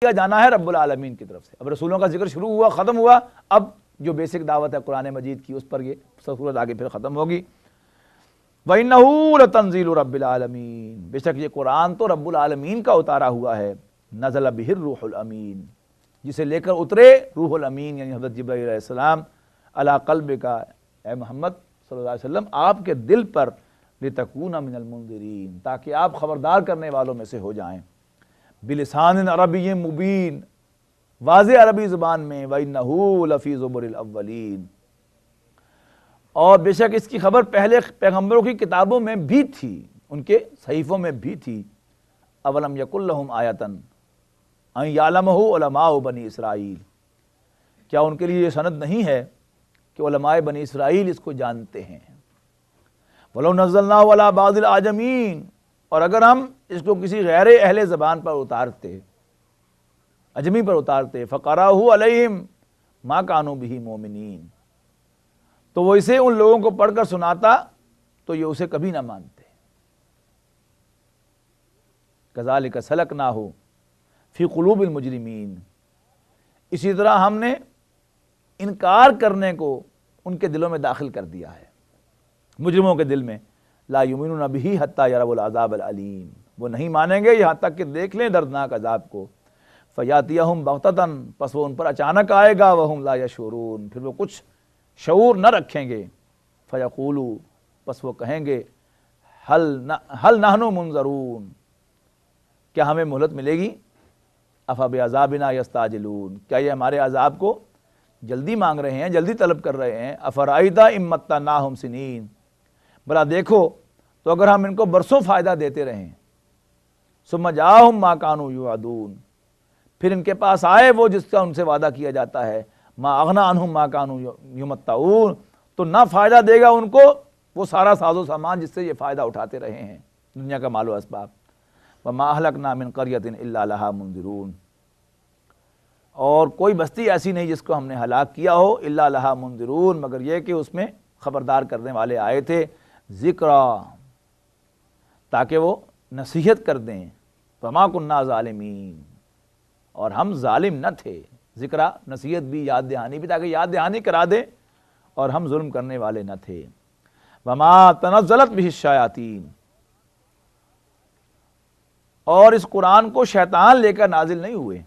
کیا جانا ہے رب العالمین کی طرف سے۔ اب رسولوں کا ذکر شروع ہوا، ختم ہوا، اب جو بیسک دعوت ہے قرآن مجید کی اس پر یہ سورت آگے پھر ختم ہوگی۔ وَإِنَّهُ لَتَنزِيلُ رَبِّ الْعَالَمِينَ، بے شک یہ قرآن تو رب العالمین کا اتارا ہوا ہے۔ نزل بہ الروح الامین، جسے لے کر اترے روح الامین یعنی حضرت جبرائیل علیہ السلام، علی قلبک، اے محمد صلی اللہ علیہ وسلم آپ کے دل پر، لتکون من المنذرین، تاکہ آپ خبردار کرنے والوں میں سے ہو جائیں، بلسان عربی مبین، واضح عربی زبان میں، وَإِنَّهُ لَفِي زُبُرِ الْأَوَّلِينَ، اور بے شک اس کی خبر پہلے پیغمبروں کی کتابوں میں بھی تھی، ان کے صحیفوں میں بھی تھی۔ اولم یکن لہم آیۃ ان یعلمہ علماء بنی اسرائیل، کیا ان کے لیے یہ سند نہیں ہے کہ علماء بنی اسرائیل اس کو جانتے ہیں؟ وَلَوْ نَزَّلْنَاهُ عَلَىٰ بَعْضِ الْأَعْجَمِينَ، اور اگر ہم اس کو کسی غیر اہل زبان پر اتارتے، اجمی پر اتارتے، فَقَرَأَهُ عَلَيْهِمْ مَا كَانُوا بِهِ مُؤْمِنِينَ، تو وہ اسے ان لوگوں کو پڑھ کر سناتا تو یہ اسے کبھی نہ مانتے۔ كَذَلِكَ سَلَكْنَاهُ فِي قُلُوبِ الْمُجْرِمِينَ، اسی طرح ہم نے انکار کرنے کو ان کے دلوں میں داخل کر دیا ہے، مجرموں کے دل میں۔ لا یؤمنون بہ حتی یروا العذاب العلیم، وہ نہیں مانیں گے یہاں تک کہ دیکھ لیں دردناک عذاب کو۔ فیاتیہم بغتۃ، پس وہ ان پر اچانک آئے گا، وہم لا یشعرون، پھر وہ کچھ شعور نہ رکھیں گے۔ فیقولوا، پس وہ کہیں گے، ہل نحن منظرون، کیا ہمیں مہلت ملے گی؟ افبعذابنا یستعجلون، کیا یہ ہمارے عذاب کو جلدی مانگ رہے ہیں، جلدی طلب کر رہے ہیں؟ افرأیت ان متعناہم سنین، بھلا دیکھو تو اگر ہم ان کو برسوں فائدہ دیتے رہیں، ثم جاءہم ما کانوا یوعدون، پھر ان کے پاس آئے وہ جس کا ان سے وعدہ کیا جاتا ہے، ما اغنی عنہم ما کانوا یمتعون، تو نہ فائدہ دے گا ان کو وہ سارا ساز و سامان جس سے یہ فائدہ اٹھاتے رہے ہیں، دنیا کا مال و اسباب۔ وما اہلکنا من قریۃ الا لہا منذرون، اور کوئی بستی ایسی نہیں جس کو ہم نے ہلاک کیا ہو، الا لہا منذرون، مگر یہ کہ اس میں خبردار کرنے والے آئے تھے، ذکرا، تاکہ وہ نصیحت کر دیں، وما کننا ظالمین، اور ہم ظالم نہ تھے۔ ذکرا، نصیحت بھی، یاد دہانی بھی، تاکہ یاد دہانی کرا دیں، اور ہم ظلم کرنے والے نہ تھے۔ وما تنزلت بہ الشیاطین، اور اس قرآن کو شیطان لے کر نازل نہیں ہوئے۔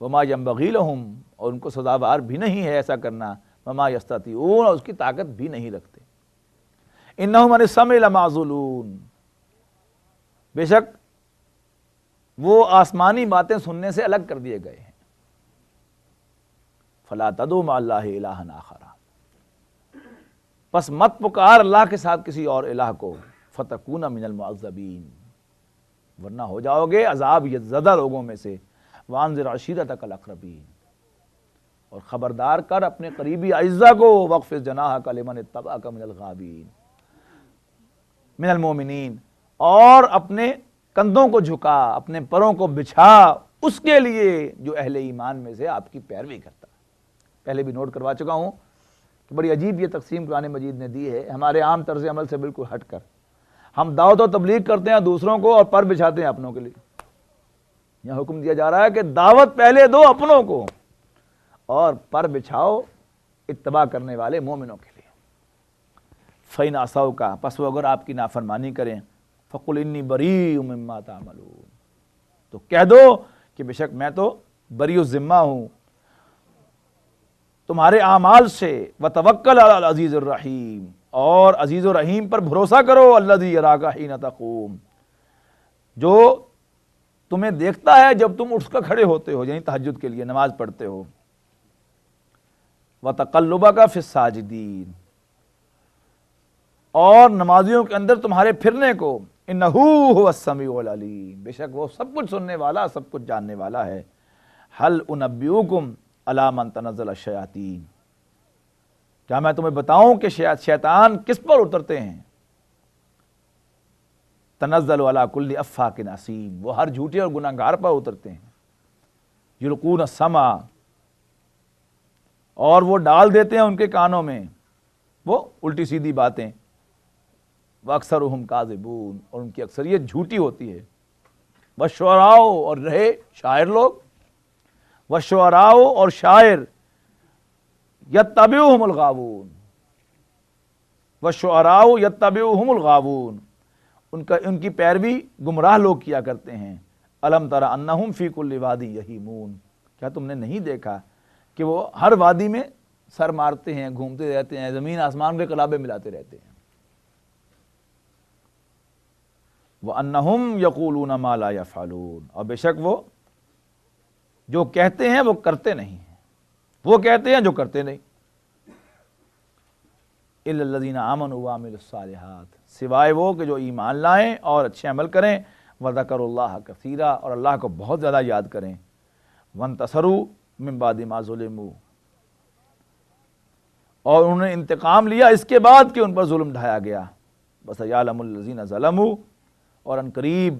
وما ینبغی لہم، اور ان کو سزاوار بھی نہیں ہے ایسا کرنا۔ وما یستطیعون، اور اس کی طاقت بھی نہیں رکھتے۔ انہم عن السمع لمعزولون، بے شک وہ آسمانی باتیں سننے سے الگ کر دیے گئے ہیں۔ فلا تدعوا مع اللہ الہا آخر، پس مت پکار اللہ کے ساتھ کسی اور الہ کو، فتکون من المعذبین، ورنہ ہو جاؤ گے عذاب زدہ لوگوں میں سے۔ وانذر عشیرتک الاقربین، اور خبردار کر اپنے قریبی اعزاء کو، واخفض جناحک لمن اتبعک من الغاوین من المؤمنین، اور اپنے کندھوں کو جھکا، اپنے پروں کو بچھا اس کے لیے جو اہل ایمان میں سے آپ کی پیروی کرتا۔ پہلے بھی نوٹ کروا چکا ہوں کہ بڑی عجیب یہ تقسیم قرآن مجید نے دی ہے، ہمارے عام طرز عمل سے بالکل ہٹ کر۔ ہم دعوت و تبلیغ کرتے ہیں دوسروں کو اور پر بچھاتے ہیں اپنوں کے لیے۔ یہاں حکم دیا جا رہا ہے کہ دعوت پہلے دو اپنوں کو، اور پر بچھاؤ اتباع کرنے والے مومنوں کے لیے۔ فَإِنْ عَصَوْكَ، پس وہ اگر آپ کی نافرمانی کریں، فَقُلْ إِنِّي بَرِيءٌ مِّمَّا تَعْمَلُونَ، تو کہہ دو کہ بے شک میں تو بری الذمہ ہوں تمہارے اعمال سے۔ وَتَوَكَّلْ عَلَى الْعَزِيزِ الرَّحِيمِ، اور عزیز و رحیم پر بھروسہ کرو، الذی یراک حین تقوم، جو تمہیں دیکھتا ہے جب تم اٹھ کر کھڑے ہوتے ہو، یعنی تہجد کے لیے نماز پڑھتے ہو۔ وتقلبک فی الساجدین، اور نمازیوں کے اندر تمہارے پھرنے کو۔ انہ هو السمیع العلیم، بے شک وہ سب کچھ سننے والا، سب کچھ جاننے والا ہے۔ هل انبئکم علی من تنزل الشیاطین، کیا میں تمہیں بتاؤں کہ شیطان کس پر اترتے ہیں؟ تنزل علی کل افاک اثیم، وہ ہر جھوٹے اور گناہ گار پر اترتے ہیں۔ یلقون السمع، اور وہ ڈال دیتے ہیں ان کے کانوں میں وہ الٹی سیدھی باتیں۔ وَأَكْثَرُهُمْ كَاذِبُونَ، اور ان کی اکثریت جھوٹی ہوتی ہے۔ والشعراء اور رہے شاعر لوگ، والشعراء اور شاعر، یتبعہم الغاوون، والشعراء یتبعہم الغاوون، ان کی پیروی گمراہ لوگ کیا کرتے ہیں۔ الم تر انہم فی کل وادی یہیمون، کیا تم نے نہیں دیکھا کہ وہ ہر وادی میں سر مارتے ہیں، گھومتے رہتے ہیں، زمین آسمان کے قلابے ملاتے رہتے ہیں۔ وَأَنَّهُمْ يَقُولُونَ مَا لَا يَفْعَلُونَ، اور بے شک وہ جو کہتے ہیں وہ کرتے نہیں ہیں، وہ کہتے ہیں جو کرتے نہیں۔ إِلَّا الَّذِينَ آمَنُوا وَعَمِلُوا الصَّالِحَاتِ، سوائے وہ کہ جو ایمان لائیں اور اچھے عمل کریں، وَذَكَرُوا اللَّهَ كَثِيرًا، اور اللہ کو بہت زیادہ یاد کریں، وَانتَصَرُوا مِن بَعْدِ مَا ظُلِمُوا، اور انہوں نے انتقام لیا اس کے بعد کہ ان پر ظلم ڈھایا گیا۔ وَسَيَعْلَمُ الَّذِينَ ظَلَمُوا، اور ان قریب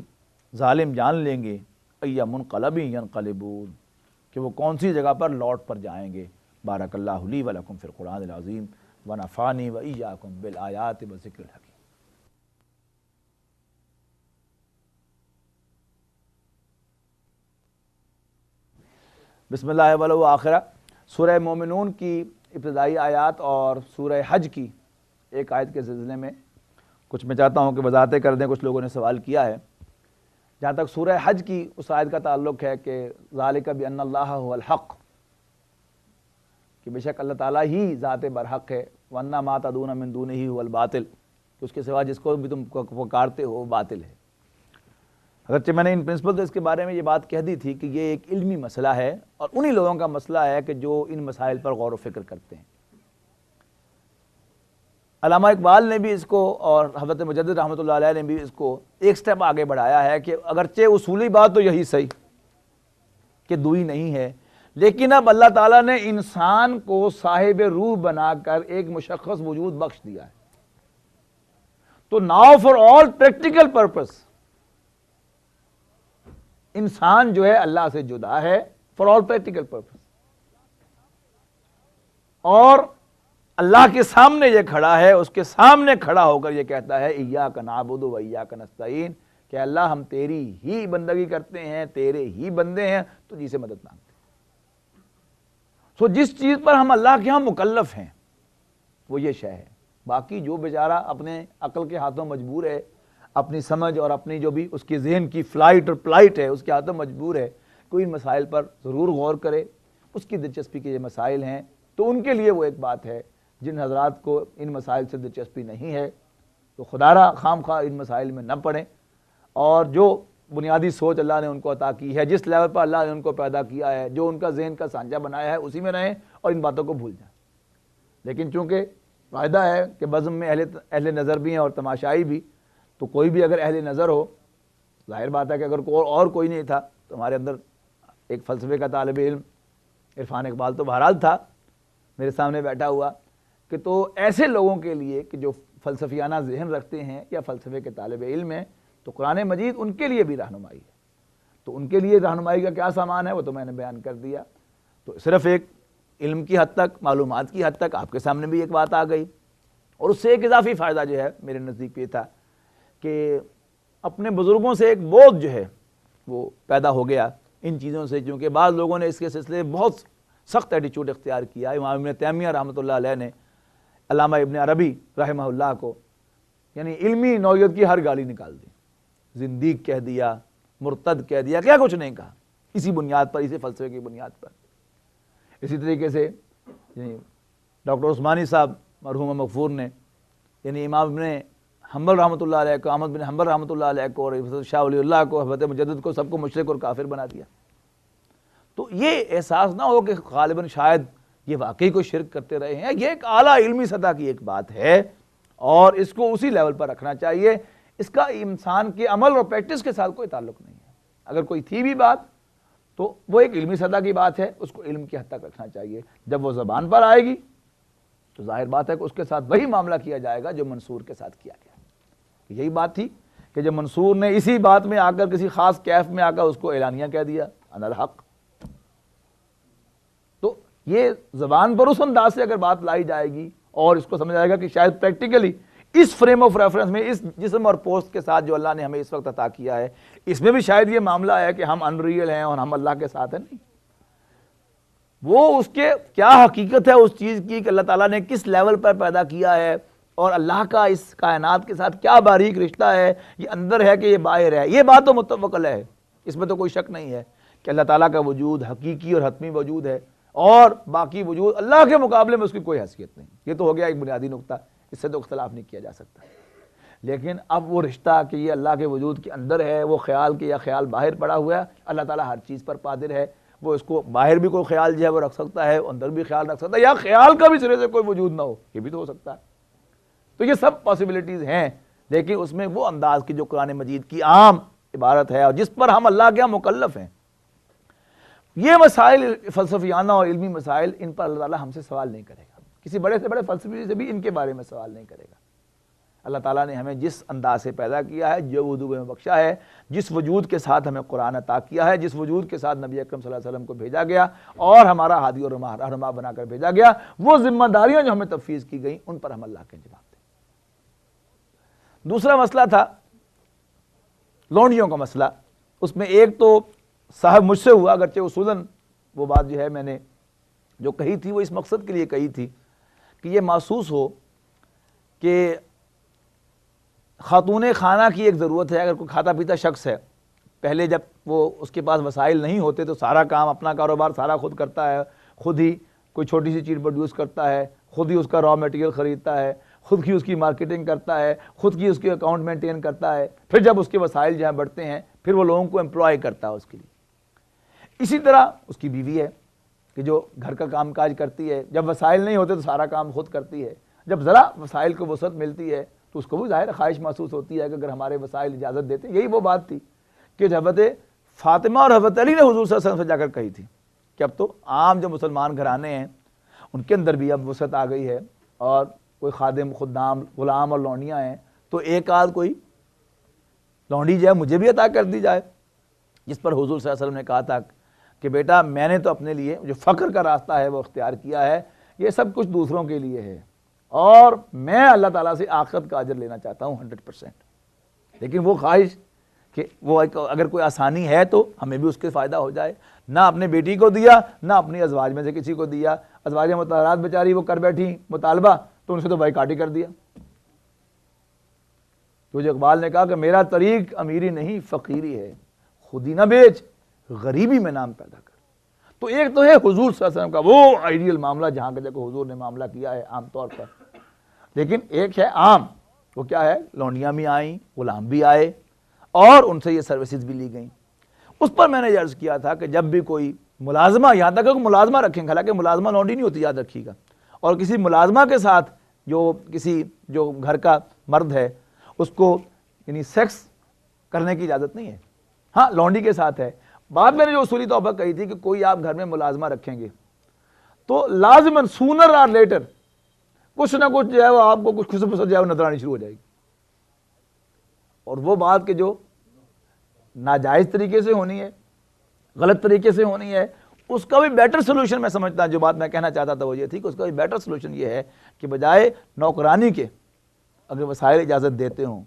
ظالم جان لیں گے، أَيَّ مُنْقَلَبٍ يَنْقَلِبُونَ، کہ وہ کون سی جگہ پر لوٹ پر جائیں گے۔ بارک اللہ لی ولکم فی القرآن العظیم ونفعنی وإیاکم بالآیات والذکر الحکیم۔ بسم اللہ اول و آخرہ، سورہ مومنون کی ابتدائی آیات اور سورہ حج کی ایک آیت کے سلسلے میں کچھ میں چاہتا ہوں کہ وضاحتیں کر دیں، کچھ لوگوں نے سوال کیا ہے۔ جہاں تک سورہ حج کی اس آیت کا تعلق ہے کہ ذالک بأن اللہ هو الحق، کہ بے شک اللہ تعالیٰ ہی ذات برحق ہے، وَأَنَّ مَا تَدْعُونَ مِن دُونِهِ هُوَ الْبَاطِلُ، کہ اس کے سوا جس کو بھی تم پکارتے ہو وہ باطل ہے۔ اگرچہ میں نے ان پرنسپل تو اس کے بارے میں یہ بات کہہ دی تھی کہ یہ ایک علمی مسئلہ ہے اور انہی لوگوں کا مسئلہ ہے کہ جو ان مسائل پر غور و فکر کرتے ہیں۔ علامہ اقبال نے بھی اس کو اور حضرت مجدد رحمۃ اللہ علیہ نے بھی اس کو ایک سٹیپ آگے بڑھایا ہے کہ اگرچہ اصولی بات تو یہی صحیح کہ دوئی نہیں ہے، لیکن اب اللہ تعالیٰ نے انسان کو صاحب روح بنا کر ایک مشخص وجود بخش دیا ہے، تو now for all practical purpose انسان جو ہے اللہ سے جدا ہے فار آل پریکٹیکل پرپس، اور اللہ کے سامنے یہ کھڑا ہے، اس کے سامنے کھڑا ہو کر یہ کہتا ہے ایاک نعبد و ایاک نستعین، کہ اللہ ہم تیری ہی بندگی کرتے ہیں، تیرے ہی بندے ہیں، تو جی سے مدد مانگتے ہیں۔ سو جس چیز پر ہم اللہ کے ہاں مکلف ہیں وہ یہ شے ہے، باقی جو بیچارہ اپنے عقل کے ہاتھوں مجبور ہے، اپنی سمجھ اور اپنی جو بھی اس کی ذہن کی فلائٹ اور پلائٹ ہے اس کے ہاتھوں مجبور ہے، کوئی ان مسائل پر ضرور غور کرے، اس کی دلچسپی کے یہ مسائل ہیں تو ان کے لیے وہ ایک بات ہے۔ جن حضرات کو ان مسائل سے دلچسپی نہیں ہے تو خدا را خام خواہ ان مسائل میں نہ پڑیں، اور جو بنیادی سوچ اللہ نے ان کو عطا کی ہے، جس لیول پر اللہ نے ان کو پیدا کیا ہے، جو ان کا ذہن کا سانچہ بنایا ہے، اسی میں رہیں اور ان باتوں کو بھول جائیں۔ لیکن چونکہ فائدہ ہے کہ بزم میں اہل نظر بھی ہیں اور تماشائی بھی، تو کوئی بھی اگر اہل نظر ہو، ظاہر بات ہے کہ اگر اور کوئی نہیں تھا تو ہمارے اندر ایک فلسفے کا طالب علم عرفان اقبال تو بہرحال تھا میرے سامنے بیٹھا ہوا، کہ تو ایسے لوگوں کے لیے کہ جو فلسفیانہ ذہن رکھتے ہیں یا فلسفے کے طالب علم ہیں، تو قرآن مجید ان کے لیے بھی رہنمائی ہے۔ تو ان کے لیے رہنمائی کا کیا سامان ہے وہ تو میں نے بیان کر دیا۔ تو صرف ایک علم کی حد تک، معلومات کی حد تک آپ کے سامنے بھی ایک بات آ گئی، اور اس سے ایک اضافی فائدہ جو ہے میرے نزدیک یہ تھا کہ اپنے بزرگوں سے ایک بودھ جو ہے وہ پیدا ہو گیا ان چیزوں سے، کیونکہ بعض لوگوں نے اس کے سلسلے میں بہت سخت ایٹیچیوڈ اختیار کیا۔ امام ابن تیمیہ رحمۃ اللہ علیہ نے علامہ ابن عربی رحمہ اللہ کو یعنی علمی نوعیت کی ہر گالی نکال دی، زندیق کہہ دیا، مرتد کہہ دیا، کیا کچھ نہیں کہا، اسی بنیاد پر، اسی فلسفے کی بنیاد پر۔ اسی طریقے سے ڈاکٹر عثمانی صاحب مرحوم مغفور نے یعنی امام ابن حنبل رحمۃ اللہ علیہ کو، احمد بن حنبل رحمۃ اللہ علیہ کو، اور حضرت شاہ ولی اللہ کو، حضرت مجدد کو، سب کو مشرک اور کافر بنا دیا۔ تو یہ احساس نہ ہو کہ غالباً شاید یہ واقعی کوئی شرک کرتے رہے ہیں، یہ ایک اعلیٰ علمی سطح کی ایک بات ہے اور اس کو اسی لیول پر رکھنا چاہیے، اس کا انسان کے عمل اور پریکٹس کے ساتھ کوئی تعلق نہیں ہے۔ اگر کوئی تھی بھی بات تو وہ ایک علمی سطح کی بات ہے، اس کو علم کی حد تک رکھنا چاہیے۔ جب وہ زبان پر آئے گی تو ظاہر بات ہے کہ اس کے ساتھ وہی معاملہ کیا جائے گا جو منصور کے ساتھ کیا گیا۔ یہی بات تھی کہ جب منصور نے اسی بات میں آ کر کسی خاص کیف میں آ کر اس کو اعلانیہ کہہ دیا انا الحق، تو یہ زبان پر اس انداز سے اگر بات لائی جائے گی اور اس کو سمجھا جائے گا کہ شاید پریکٹیکلی اس فریم آف ریفرنس میں، اس جسم اور پوسٹ کے ساتھ جو اللہ نے ہمیں اس وقت عطا کیا ہے، اس میں بھی شاید یہ معاملہ ہے کہ ہم ان ریئل ہیں اور ہم اللہ کے ساتھ ہیں، نہیں، وہ اس کے کیا حقیقت ہے اس چیز کی کہ اللہ تعالیٰ نے کس لیول پر پیدا کیا ہے، اور اللہ کا اس کائنات کے ساتھ کیا باریک رشتہ ہے، یہ اندر ہے کہ یہ باہر ہے، یہ بات تو متفق علیہ ہے، اس میں تو کوئی شک نہیں ہے کہ اللہ تعالیٰ کا وجود حقیقی اور حتمی وجود ہے، اور باقی وجود اللہ کے مقابلے میں اس کی کوئی حیثیت نہیں۔ یہ تو ہو گیا ایک بنیادی نقطہ، اس سے تو اختلاف نہیں کیا جا سکتا۔ لیکن اب وہ رشتہ کہ یہ اللہ کے وجود کے اندر ہے، وہ خیال کے یا خیال باہر پڑا ہوا ہے، اللہ تعالیٰ ہر چیز پر قادر ہے، وہ اس کو باہر بھی کوئی خیال جو ہے وہ رکھ سکتا ہے، اندر بھی خیال رکھ سکتا ہے، یا خیال کا بھی سرے سے کوئی وجود نہ ہو، یہ بھی تو ہو سکتا ہے۔ تو یہ سب پاسبلٹیز ہیں، لیکن اس میں وہ انداز کی جو قرآن مجید کی عام عبارت ہے اور جس پر ہم اللہ کے مکلف ہیں، یہ مسائل فلسفیانہ اور علمی مسائل، ان پر اللہ تعالیٰ ہم سے سوال نہیں کرے گا، کسی بڑے سے بڑے فلسفی سے بھی ان کے بارے میں سوال نہیں کرے گا۔ اللہ تعالیٰ نے ہمیں جس انداز سے پیدا کیا ہے، جو وجود میں بخشا ہے، جس وجود کے ساتھ ہمیں قرآن عطا کیا ہے، جس وجود کے ساتھ نبی اکرم صلی اللہ علیہ وسلم کو بھیجا گیا اور ہمارا ہادی اور رہنما بنا کر بھیجا گیا، وہ ذمہ داریاں جو ہمیں تفویض کی گئیں، ان پر ہم اللہ کے جواب دیں۔ دوسرا مسئلہ تھا لونڈیوں کا مسئلہ۔ اس میں ایک تو صاحب مجھ سے ہوا، اگرچہ اصولاً وہ بات جو ہے میں نے جو کہی تھی وہ اس مقصد کے لیے کہی تھی کہ یہ محسوس ہو کہ خاتون خانہ کی ایک ضرورت ہے۔ اگر کوئی کھاتا پیتا شخص ہے، پہلے جب وہ اس کے پاس وسائل نہیں ہوتے تو سارا کام، اپنا کاروبار سارا خود کرتا ہے، خود ہی کوئی چھوٹی سی چیز پروڈیوس کرتا ہے، خود ہی اس کا را میٹیریل خریدتا ہے، خود کی اس کی مارکیٹنگ کرتا ہے، خود کی اس کے اکاؤنٹ مینٹین کرتا ہے، پھر جب اس کے وسائل جہاں بڑھتے ہیں پھر وہ لوگوں کو امپلائی کرتا ہے اس کے لیے۔ اسی طرح اس کی بیوی ہے کہ جو گھر کا کام کاج کرتی ہے، جب وسائل نہیں ہوتے تو سارا کام خود کرتی ہے، جب ذرا وسائل کو وسعت ملتی ہے تو اس کو بھی ظاہر خواہش محسوس ہوتی ہے کہ اگر ہمارے وسائل اجازت دیتے ہیں۔ یہی وہ بات تھی کہ حضرت فاطمہ اور حضرت علی نے حضور صلی اللہ علیہ وسلم سے جا کر کہی تھی کہ اب تو عام جو مسلمان گھرانے ہیں ان کے اندر بھی اب وسعت آ گئی ہے، اور کوئی خادم، خدام، غلام اور لونڈیاں ہیں، تو ایک آدھ کوئی لونڈی جو ہے مجھے بھی عطا کر دی جائے۔ جس پر حضور صلی اللہ علیہ وسلم نے کہا تھا کہ بیٹا میں نے تو اپنے لیے جو فقر کا راستہ ہے وہ اختیار کیا ہے، یہ سب کچھ دوسروں کے لیے ہے، اور میں اللہ تعالیٰ سے آخرت کا اجر لینا چاہتا ہوں 100%۔ لیکن وہ خواہش کہ وہ اگر کوئی آسانی ہے تو ہمیں بھی اس کے فائدہ ہو جائے، نہ اپنے بیٹی کو دیا، نہ اپنی ازواج میں سے کسی کو دیا۔ ازواج مطہرات بیچاری وہ کر بیٹھی مطالبہ، تو ان سے تو بائیکاٹ ہی کر دیا۔ تو جو اقبال نے کہا کہ میرا طریق امیری نہیں فقیری ہے، خود ہی نہ بیچ غریبی میں نام پیدا کر۔ تو ایک تو ہے حضور صلی اللہ علیہ وسلم کا وہ آئیڈیل معاملہ جہاں کا دیکھو حضور نے معاملہ کیا ہے عام طور پر، لیکن ایک ہے عام، وہ کیا ہے، لونڈیاں بھی آئیں، غلام بھی آئے، اور ان سے یہ سروسز بھی لی گئیں۔ اس پر میں نے عرض کیا تھا کہ جب بھی کوئی ملازمہ، یہاں تک کہ ملازمہ رکھیں گے، حالانکہ ملازمہ لونڈی نہیں ہوتی، یاد رکھیے گا، اور کسی ملازمہ کے ساتھ جو گھر کا مرد ہے اس کو یعنی سیکس کرنے کی اجازت نہیں ہے، ہاں لونڈی کے ساتھ ہے۔ بعد میں نے جو اصولی طور پر کہی تھی کہ کوئی آپ گھر میں ملازمہ رکھیں گے تو لازماً سونر اور لیٹر کچھ نہ کچھ جو ہے وہ آپ کو کچھ خصوص جو ہے وہ نظر آنی شروع ہو جائے گی، اور وہ بات کہ جو ناجائز طریقے سے ہونی ہے، غلط طریقے سے ہونی ہے، اس کا بھی بیٹر سلوشن میں سمجھتا ہوں، جو بات میں کہنا چاہتا تھا وہ یہ تھی کہ اس کا بھی بیٹر سلوشن یہ ہے کہ بجائے نوکرانی کے اگر وسائل اجازت دیتے ہوں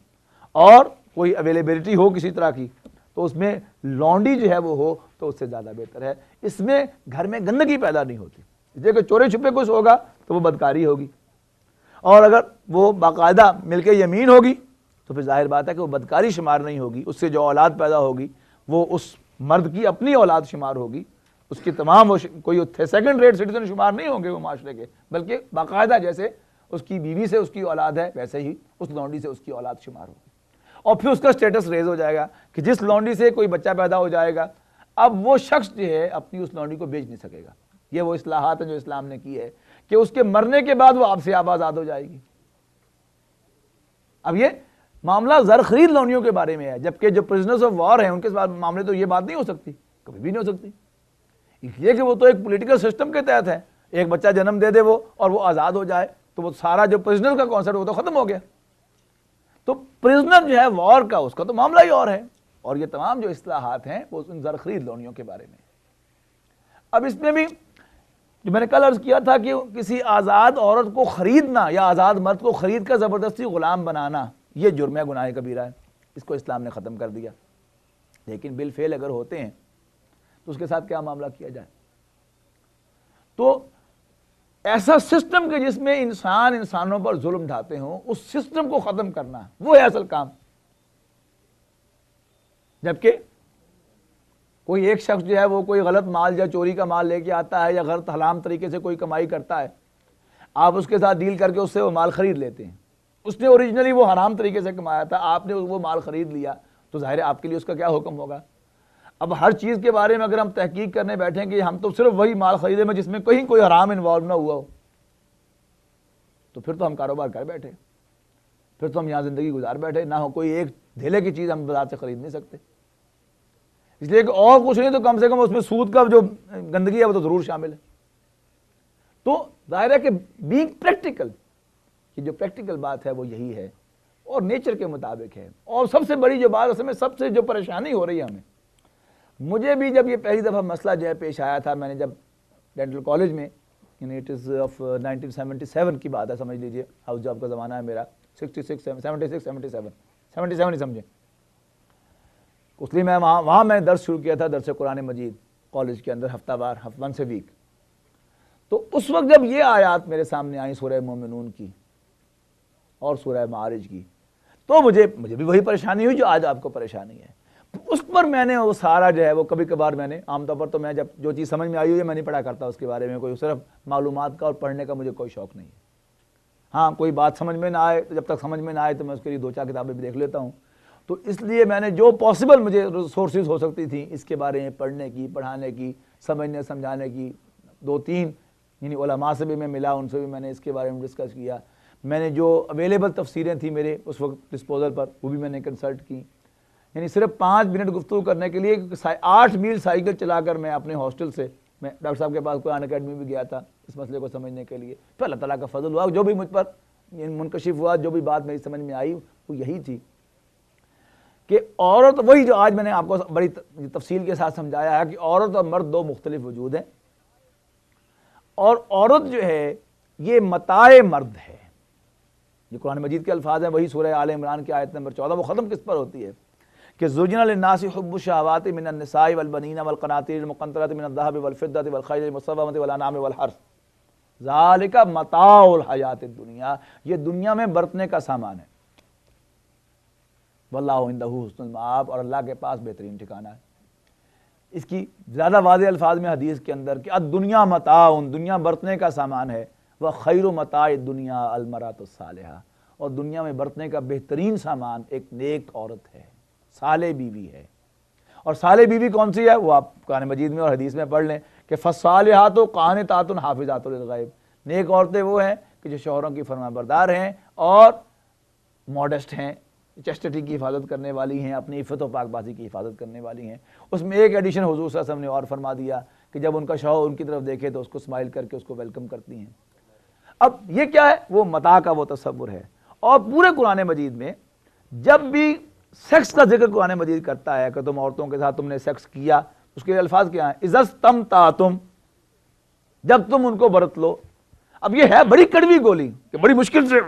اور کوئی اویلیبلٹی ہو کسی طرح کی، تو اس میں لونڈی جو ہے وہ ہو تو اس سے زیادہ بہتر ہے۔ اس میں گھر میں گندگی پیدا نہیں ہوتی، کہ چورے چھپے کچھ ہوگا تو وہ بدکاری ہوگی، اور اگر وہ باقاعدہ مل کے یمین ہوگی تو پھر ظاہر بات ہے کہ وہ بدکاری شمار نہیں ہوگی، اس سے جو اولاد پیدا ہوگی وہ اس مرد کی اپنی اولاد شمار ہوگی، اس کی تمام کوئی سیکنڈ ریٹ سٹیزن شمار نہیں ہوں گے وہ معاشرے کے، بلکہ باقاعدہ جیسے اس کی بیوی سے اس کی اولاد ہے ویسے ہی اس لونڈی سے اس کی اولاد شمار ہوگی، اور پھر اس کا سٹیٹس ریز ہو جائے گا کہ جس لونڈی سے کوئی بچہ پیدا ہو جائے گا اب وہ شخص جو ہے اپنی اس لونڈی کو بیچ نہیں سکے گا۔ یہ وہ اصلاحات ہیں جو اسلام نے کی ہے کہ اس کے مرنے کے بعد وہ آپ سے آزاد ہو جائے گی۔ اب یہ معاملہ زر خرید لونڈیوں کے بارے میں ہے، جبکہ جو پرزنرز آف وار ہیں ان کے ساتھ معاملے تو یہ بات نہیں ہو سکتی، کبھی بھی نہیں ہو سکتی، اس لیے کہ وہ تو ایک پولیٹیکل سسٹم کے تحت ہے، ایک بچہ جنم دے دے وہ اور وہ آزاد ہو جائے تو وہ سارا جو پرزنر کا کانسیپٹ وہ تو ختم ہو گیا۔ تو پرزنر جو ہے وار کا اس کا تو معاملہ ہی اور ہے، اور یہ تمام جو اصلاحات ہیں وہ ان زر خرید لونڈیوں کے بارے میں۔ اب اس میں بھی جو میں نے کل عرض کیا تھا کہ کسی آزاد عورت کو خریدنا یا آزاد مرد کو خرید کر زبردستی غلام بنانا یہ جرم ہے، گناہ کبیرہ ہے، اس کو اسلام نے ختم کر دیا۔ لیکن بالفعل اگر ہوتے ہیں تو اس کے ساتھ کیا معاملہ کیا جائے؟ تو ایسا سسٹم کہ جس میں انسان انسانوں پر ظلم ڈھاتے ہوں، اس سسٹم کو ختم کرنا وہ ہے اصل کام۔ جبکہ کوئی ایک شخص جو ہے وہ کوئی غلط مال یا چوری کا مال لے کے آتا ہے یا غلط حرام طریقے سے کوئی کمائی کرتا ہے، آپ اس کے ساتھ ڈیل کر کے اس سے وہ مال خرید لیتے ہیں۔ اس نے اوریجنلی وہ حرام طریقے سے کمایا تھا، آپ نے وہ مال خرید لیا، تو ظاہر ہے آپ کے لیے اس کا کیا حکم ہوگا؟ اب ہر چیز کے بارے میں اگر ہم تحقیق کرنے بیٹھیں کہ ہم تو صرف وہی مال خریدیں میں جس میں کہیں کوئی حرام انوالو نہ ہوا ہو، تو پھر تو ہم کاروبار کر بیٹھے، پھر تو ہم یہاں زندگی گزار بیٹھے، نہ ہو کوئی ایک دھیلے کی چیز ہم بازار سے خرید نہیں سکتے۔ اس لیے کہ اور کچھ نہیں تو کم سے کم اس میں سود کا جو گندگی ہے وہ تو ضرور شامل ہے۔ تو ظاہر ہے کہ بینگ پریکٹیکل، یہ جو پریکٹیکل بات ہے وہ یہی ہے اور نیچر کے مطابق ہے۔ اور سب سے بڑی جو بات اس میں سب سے جو پریشانی ہو رہی ہے ہمیں، مجھے بھی جب یہ پہلی دفعہ مسئلہ جو ہے پیش آیا تھا، میں نے جب ڈینٹل کالج میں، یعنی اٹ از آف 1977 کی بات ہے، سمجھ لیجئے ہاؤس جاب کا زمانہ ہے میرا، 77 ہی سمجھیں، اس لیے میں وہاں میں درس شروع کیا تھا، درس قرآن مجید کالج کے اندر ہفتہ وار، ونس اے ویک۔ تو اس وقت جب یہ آیات میرے سامنے آئیں سورہ مومنون کی اور سورہ معارج کی، تو مجھے بھی وہی پریشانی ہوئی جو آج آپ کو پریشانی ہے۔ اس پر میں نے وہ سارا جو ہے وہ کبھی کبھار میں نے عام طور پر تو میں جب جو چیز سمجھ میں آئی ہوئی ہے میں نہیں پڑھا کرتا اس کے بارے میں، کوئی صرف معلومات کا اور پڑھنے کا مجھے کوئی شوق نہیں ہے۔ ہاں کوئی بات سمجھ میں نہ آئے تو جب تک سمجھ میں نہ آئے تو میں اس کے لیے 2-4 کتابیں بھی دیکھ لیتا ہوں۔ تو اس لیے میں نے جو پاسبل مجھے سورسز ہو سکتی تھیں اس کے بارے میں پڑھنے کی، پڑھانے کی، سمجھنے سمجھانے کی، 2-3 یعنی علماء سے بھی میں ملا، ان سے بھی میں نے اس کے بارے میں ڈسکس کیا۔ میں نے جو اویلیبل تفسیریں تھیں میرے اس وقت ڈسپوزل پر وہ بھی میں نے کنسلٹ کی۔ یعنی صرف 5 منٹ گفتگو کرنے کے لیے 8 میل سائیکل چلا کر میں اپنے ہاسٹل سے میں ڈاکٹر صاحب کے پاس قرآن اکیڈمی بھی گیا تھا اس مسئلے کو سمجھنے کے لیے۔ تو اللہ تعالیٰ کا فضل ہوا، جو بھی مجھ پر منکشف ہوا، جو بھی بات میری سمجھ میں آئی وہ یہی تھی کہ عورت، وہی جو آج میں نے آپ کو بڑی تفصیل کے ساتھ سمجھایا ہے کہ عورت اور مرد 2 مختلف وجود ہیں، اور عورت جو ہے یہ متاع مرد ہے۔ جو قرآن مجید کے الفاظ ہیں وہی سورہ آل عمران کی آیت نمبر 14، وہ ختم کس پر ہوتی ہے کہ زُجِّنَ لِلنَّاسِ حُبُّ الشَّهَوَاتِ مِنَ النِّسَاءِ وَالْبَنِينَ وَالْقَنَاطِيرِ الْمُقَنطَرَةِ مِنَ الذَّهَبِ وَالْفِضَّةِ وَالْخَيْلِ الْمُسَوَّمَةِ وَالْأَنْعَامِ وَالْحَرْثِ ذَلِكَ مَتَاعُ الْحَيَاةِ الدُّنْيَا، یہ دنیا میں برتنے کا سامان ہے۔ وَاللَّهُ عِندَهُ حُسْنُ الْمَآبِ، اور اللہ کے پاس بہترین ٹھکانہ ہے۔ اس کی زیادہ واضح الفاظ میں حدیث کے اندر کہ الدنیا متاع، دنیا برتنے کا سامان ہے، وَخَيْرُ مَتَاعِ الدُّنْيَا الْمَرْأَةُ الصَّالِحَةُ، اور دنیا میں برتنے کا بہترین سامان ایک نیک عورت ہے، صالح بیوی ہے۔ اور صالح بیوی کون سی ہے وہ آپ قرآن مجید میں اور حدیث میں پڑھ لیں کہ فَالصَّالِحَاتُ قَانِتَاتٌ حَافِظَاتٌ لِلْغَیْبِ، نیک عورتیں وہ ہیں کہ جو شوہروں کی فرما بردار ہیں اور ماڈسٹ ہیں، چیسٹٹی کی حفاظت کرنے والی ہیں، اپنی عفت و پاک بازی کی حفاظت کرنے والی ہیں۔ اس میں ایک ایڈیشن حضور صلی اللہ علیہ وسلم نے اور فرما دیا کہ جب ان کا شوہر ان کی طرف دیکھے تو اس کو اسمائل کر کے اس کو ویلکم کرتی ہیں۔ اب یہ کیا ہے؟ وہ متاع کا وہ تصور ہے۔ اور پورے قرآن مجید میں جب بھی سیکس کا ذکر قرآن مجید کرتا ہے کہ تم عورتوں کے ساتھ تم نے سیکس کیا، اس کے الفاظ کیا ہیں؟ اذا استمتعتم، جب تم ان کو برت لو۔ اب یہ ہے بڑی کڑوی گولی کہ بڑی مشکل سے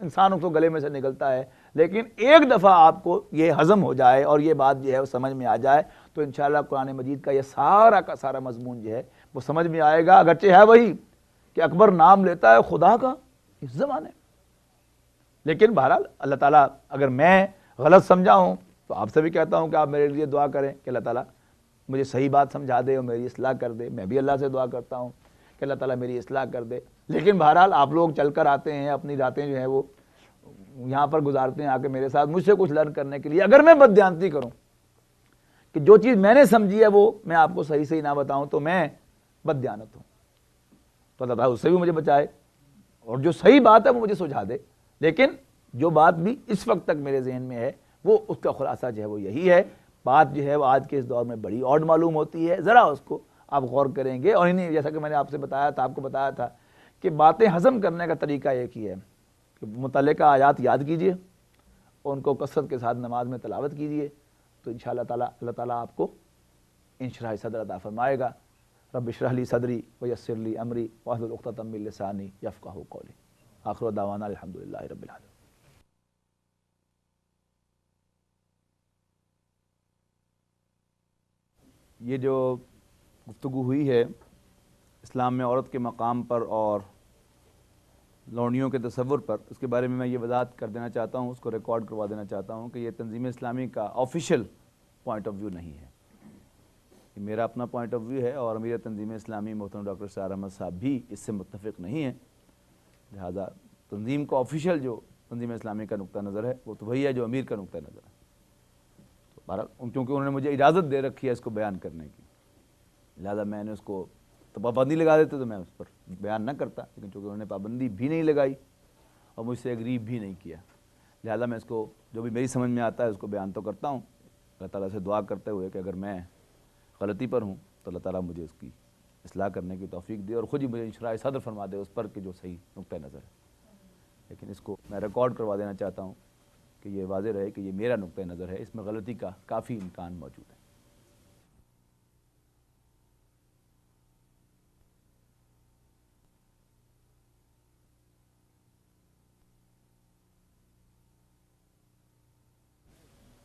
انسان اس کو گلے میں سے نکلتا ہے، لیکن ایک دفعہ آپ کو یہ ہضم ہو جائے اور یہ بات جو ہے وہ سمجھ میں آ جائے تو انشاءاللہ قرآن مجید کا یہ سارا کا سارا مضمون جو ہے وہ سمجھ میں آئے گا۔ اگرچہ ہے وہی کہ اکبر نام لیتا ہے خدا کا اس زمانے، لیکن بہرحال اللہ تعالیٰ اگر میں غلط سمجھا ہوں تو آپ سے بھی کہتا ہوں کہ آپ میرے لیے دعا کریں کہ اللہ تعالیٰ مجھے صحیح بات سمجھا دے اور میری اصلاح کر دے۔ میں بھی اللہ سے دعا کرتا ہوں کہ اللہ تعالیٰ میری اصلاح کر دے۔ لیکن بہرحال آپ لوگ چل کر آتے ہیں، اپنی راتیں جو ہیں وہ یہاں پر گزارتے ہیں آ کے میرے ساتھ مجھ سے کچھ لرن کرنے کے لیے۔ اگر میں بددیانتی کروں کہ جو چیز میں نے سمجھی ہے وہ میں آپ کو صحیح صحیح نہ بتاؤں تو میں بددیانت ہوں، تو اللہ تعالیٰ اس سے بھی مجھے بچائے اور جو صحیح بات ہے وہ مجھے سجھا دے۔ لیکن جو بات بھی اس وقت تک میرے ذہن میں ہے وہ اس کا خلاصہ جو ہے وہ یہی ہے۔ بات جو ہے وہ آج کے اس دور میں بڑی آڈ معلوم ہوتی ہے، ذرا اس کو آپ غور کریں گے۔ اور انہیں جیسا کہ میں نے آپ سے بتایا تھا، آپ کو بتایا تھا کہ باتیں ہضم کرنے کا طریقہ ایک ہی ہے کہ متعلقہ آیات یاد کیجئے اور ان کو کثرت کے ساتھ نماز میں تلاوت کیجئے، تو انشاءاللہ تعالیٰ اللہ تعالیٰ آپ کو انشراح صدر عطا فرمائے گا۔ رب اشرح لی صدری ویسر لی امری واحلل عقدۃ من لسانی یفقہوا قولی. آخر دعوانا الحمدللہ رب العالمین. یہ جو گفتگو ہوئی ہے اسلام میں عورت کے مقام پر اور لونڈیوں کے تصور پر، اس کے بارے میں یہ وضاحت کر دینا چاہتا ہوں، اس کو ریکارڈ کروا دینا چاہتا ہوں کہ یہ تنظیم اسلامی کا آفیشیل پوائنٹ آف ویو نہیں ہے. یہ میرا اپنا پوائنٹ آف ویو ہے اور امیر تنظیم اسلامی محترم ڈاکٹر سعد احمد صاحب بھی اس سے متفق نہیں ہیں. لہذا تنظیم کا آفیشیل جو تنظیم اسلامی کا نقطہ نظر ہے وہ تو وہی ہے جو امیر کا نقطہ نظر ہے. کیونکہ انہوں نے مجھے اجازت دے رکھی ہے اس کو بیان کرنے کی، لہذا میں نے اس کو تو پابندی لگا دیتے تو میں اس پر بیان نہ کرتا، لیکن چونکہ انہوں نے پابندی بھی نہیں لگائی اور مجھ سے ایگری بھی نہیں کیا، لہذا میں اس کو جو بھی میری سمجھ میں آتا ہے اس کو بیان تو کرتا ہوں، اللہ تعالیٰ سے دعا کرتے ہوئے کہ اگر میں غلطی پر ہوں تو اللہ تعالیٰ مجھے اس کی اصلاح کرنے کی توفیق دے اور خود ہی مجھے انشراح صدر فرما دے اس پر کہ جو صحیح نقطہ نظر ہے. لیکن اس کو میں ریکارڈ کروا دینا چاہتا ہوں کہ یہ واضح رہے کہ یہ میرا نقطہ نظر ہے، اس میں غلطی کا کافی امکان موجود ہے.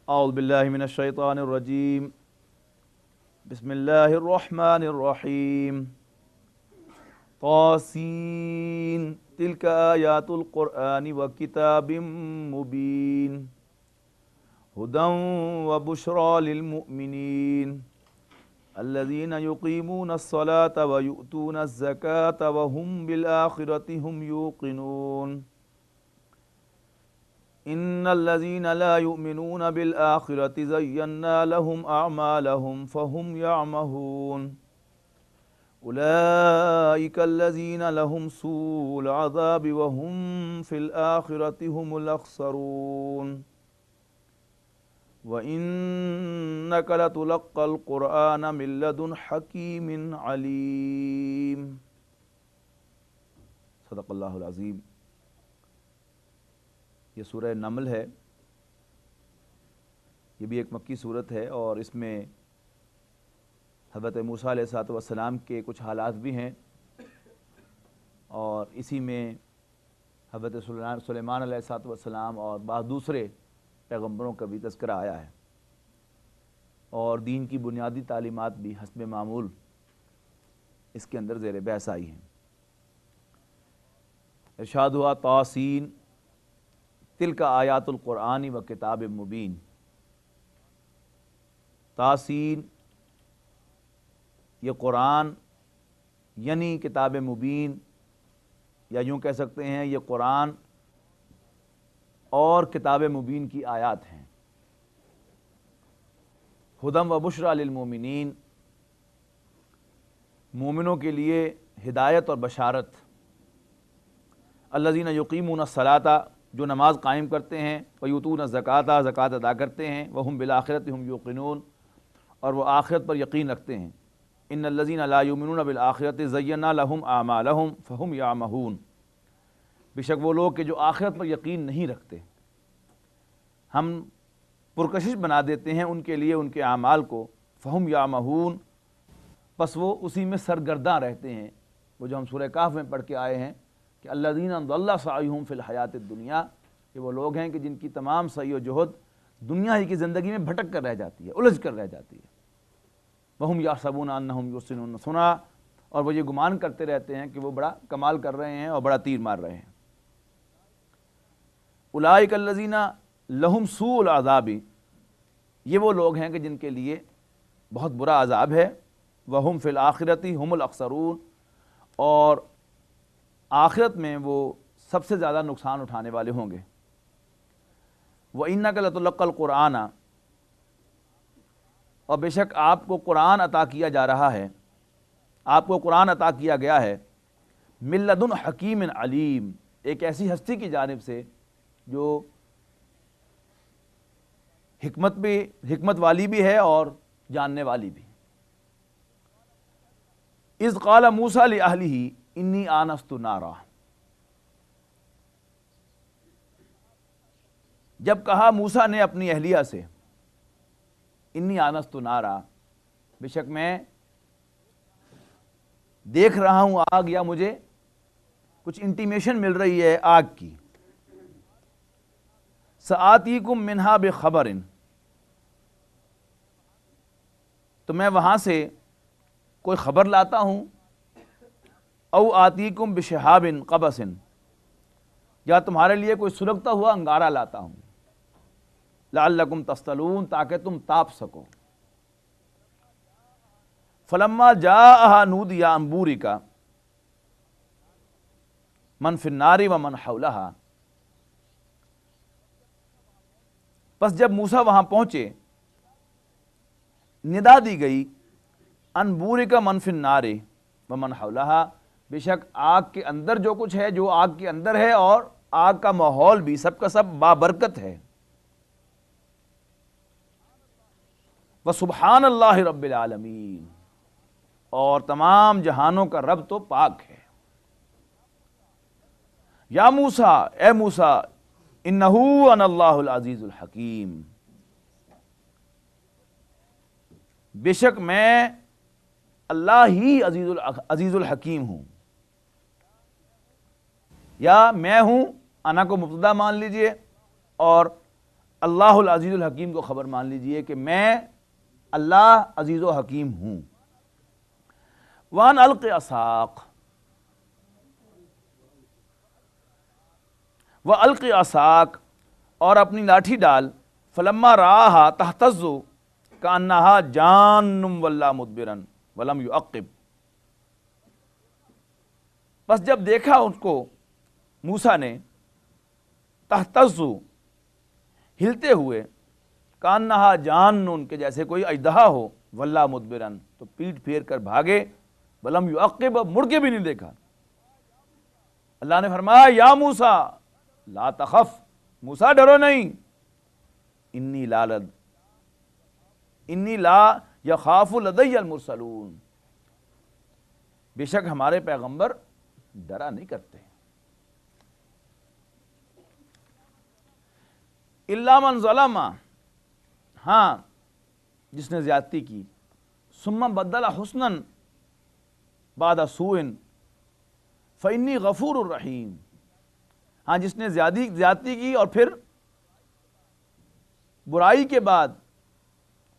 اعوذ باللہ من الشیطان الرجیم، بسم اللہ الرحمن الرحیم. طاسین تلک آیات القرآن وکتاب مبین ہدی وبشری للمؤمنین الذین یقیمون الصلاة ویؤتون الزکاة وهم بالآخرة هم یوقنون. ان الذین لا یؤمنون بالآخرة زینا لهم اعمالهم فهم یعمہون. اولئک الذین لهم سوء العذاب وهم فی الآخرة هم الاخسرون. وَإِنَّكَ لَتُلَقَّى الْقُرْآنَ مِن لَّدُنْ حَكِيمٍ عَلِيمٍ. صدق اللہ العظیم. یہ سورہ نمل ہے، یہ بھی ایک مکی صورت ہے اور اس میں حضرت موسیٰ علیہ السلام کے کچھ حالات بھی ہیں اور اسی میں حضرت سلیمان علیہ السلام اور بعض دوسرے پیغمبروں کا بھی تذکرہ آیا ہے اور دین کی بنیادی تعلیمات بھی حسب معمول اس کے اندر زیر بحث آئی ہیں. ارشاد ہوا طاسین تلک آیات القرآن و کتاب مبین. طاسین یہ قرآن یعنی کتاب مبین، یا یوں کہہ سکتے ہیں یہ قرآن اور کتاب مبین کی آیات ہیں. ہدی و بشری للمؤمنین، مومنوں کے لیے ہدایت اور بشارت. الذین یقیمون الصلاۃ، جو نماز قائم کرتے ہیں، ویؤتون الزکاۃ، زکوٰۃ ادا کرتے ہیں، وہم بالآخرۃ ہم یوقنون، اور وہ آخرت پر یقین رکھتے ہیں. ان الذین لا یؤمنون بالآخرۃ زینا لهم اعمالهم فهم یعمہون. بے شک وہ لوگ کہ جو آخرت پر یقین نہیں رکھتے، ہم پرکشش بنا دیتے ہیں ان کے لیے ان کے اعمال کو. فہم یعمہون، پس وہ اسی میں سرگرداں رہتے ہیں. وہ جو ہم سورہ کہف میں پڑھ کے آئے ہیں کہ الذین ضل سعیہم فی الحیاۃ الدنیا، یہ وہ لوگ ہیں کہ جن کی تمام سعی و جہد دنیا ہی کی زندگی میں بھٹک کر رہ جاتی ہے، الجھ کر رہ جاتی ہے. وہم یحسبون انہم یحسنون صنعا، اور وہ یہ گمان کرتے رہتے ہیں کہ وہ بڑا کمال کر رہے ہیں اور بڑا تیر مار رہے ہیں. اولئک الذین لہم سوء العذاب، یہ وہ لوگ ہیں کہ جن کے لیے بہت برا عذاب ہے. وہم فی الآخرۃ ہم الاخسرون، اور آخرت میں وہ سب سے زیادہ نقصان اٹھانے والے ہوں گے. وَإِنَّكَ لَتُلَقَّى الْقُرْآنَ، اور بے شک آپ کو قرآن عطا کیا جا رہا ہے، آپ کو قرآن عطا کیا گیا ہے مِن لَّدُنْ حکیم علیم، ایک ایسی ہستی کی جانب سے جو حکمت والی بھی ہے اور جاننے والی بھی. اذ قال موسیٰ لأہلہ انی آنست نارا، جب کہا موسیٰ نے اپنی اہلیہ سے انی آنست نارا، بے شک میں دیکھ رہا ہوں آگ، یا مجھے کچھ انٹیمیشن مل رہی ہے آگ کی. سآتیکم منہا بخبر، تو میں وہاں سے کوئی خبر لاتا ہوں. او آتیکم بشہاب قبس، یا تمہارے لیے کوئی سلگتا ہوا انگارہ لاتا ہوں. لعلکم تصطلون، تاکہ تم تاپ سکو. فلما جاءها نودی ان بورک من فی النار ومن حولها، پس جب موسیٰ وہاں پہنچے ندا دی گئی ان بورک من فی النار ومن حولها، بے شک آگ کے اندر جو کچھ ہے، جو آگ کے اندر ہے، اور آگ کا ماحول بھی سب کا سب بابرکت ہے. وسبحان اللہ رب العالمین، اور تمام جہانوں کا رب تو پاک ہے. یا موسیٰ، اے موسیٰ، انہو انا اللہ العزیز الحکیم، بے شک میں اللہ ہی عزیز الحکیم ہوں. یا میں ہوں، انا کو مبتدا مان لیجئے اور اللہ العزیز الحکیم کو خبر مان لیجئے کہ میں اللہ عزیز و حکیم ہوں. وان الق عصاک، والق عصاک، اور اپنی لاٹھی ڈال. فلما رآہا تہتز کأنہا جان ولا مدبرا ولم یعقب، بس جب دیکھا اس کو موسیٰ نے تہتز، ہلتے ہوئے، کأنہا جان، کے جیسے کوئی اژدہا ہو، ولا مدبرا، تو پیٹ پھیر کر بھاگے، ولم یعقب، مڑ کے بھی نہیں دیکھا. اللہ نے فرمایا یا موسیٰ لا تخف، موسیٰ ڈرو نہیں. انی لا یخاف لدی المرسلون، بے شک ہمارے پیغمبر ڈرا نہیں کرتے. الا من ظلم، ہاں جس نے زیادتی کی. ثم بدل حسنا بعد سوء فانی غفور الرحیم، ہاں جس نے زیادتی کی اور پھر برائی کے بعد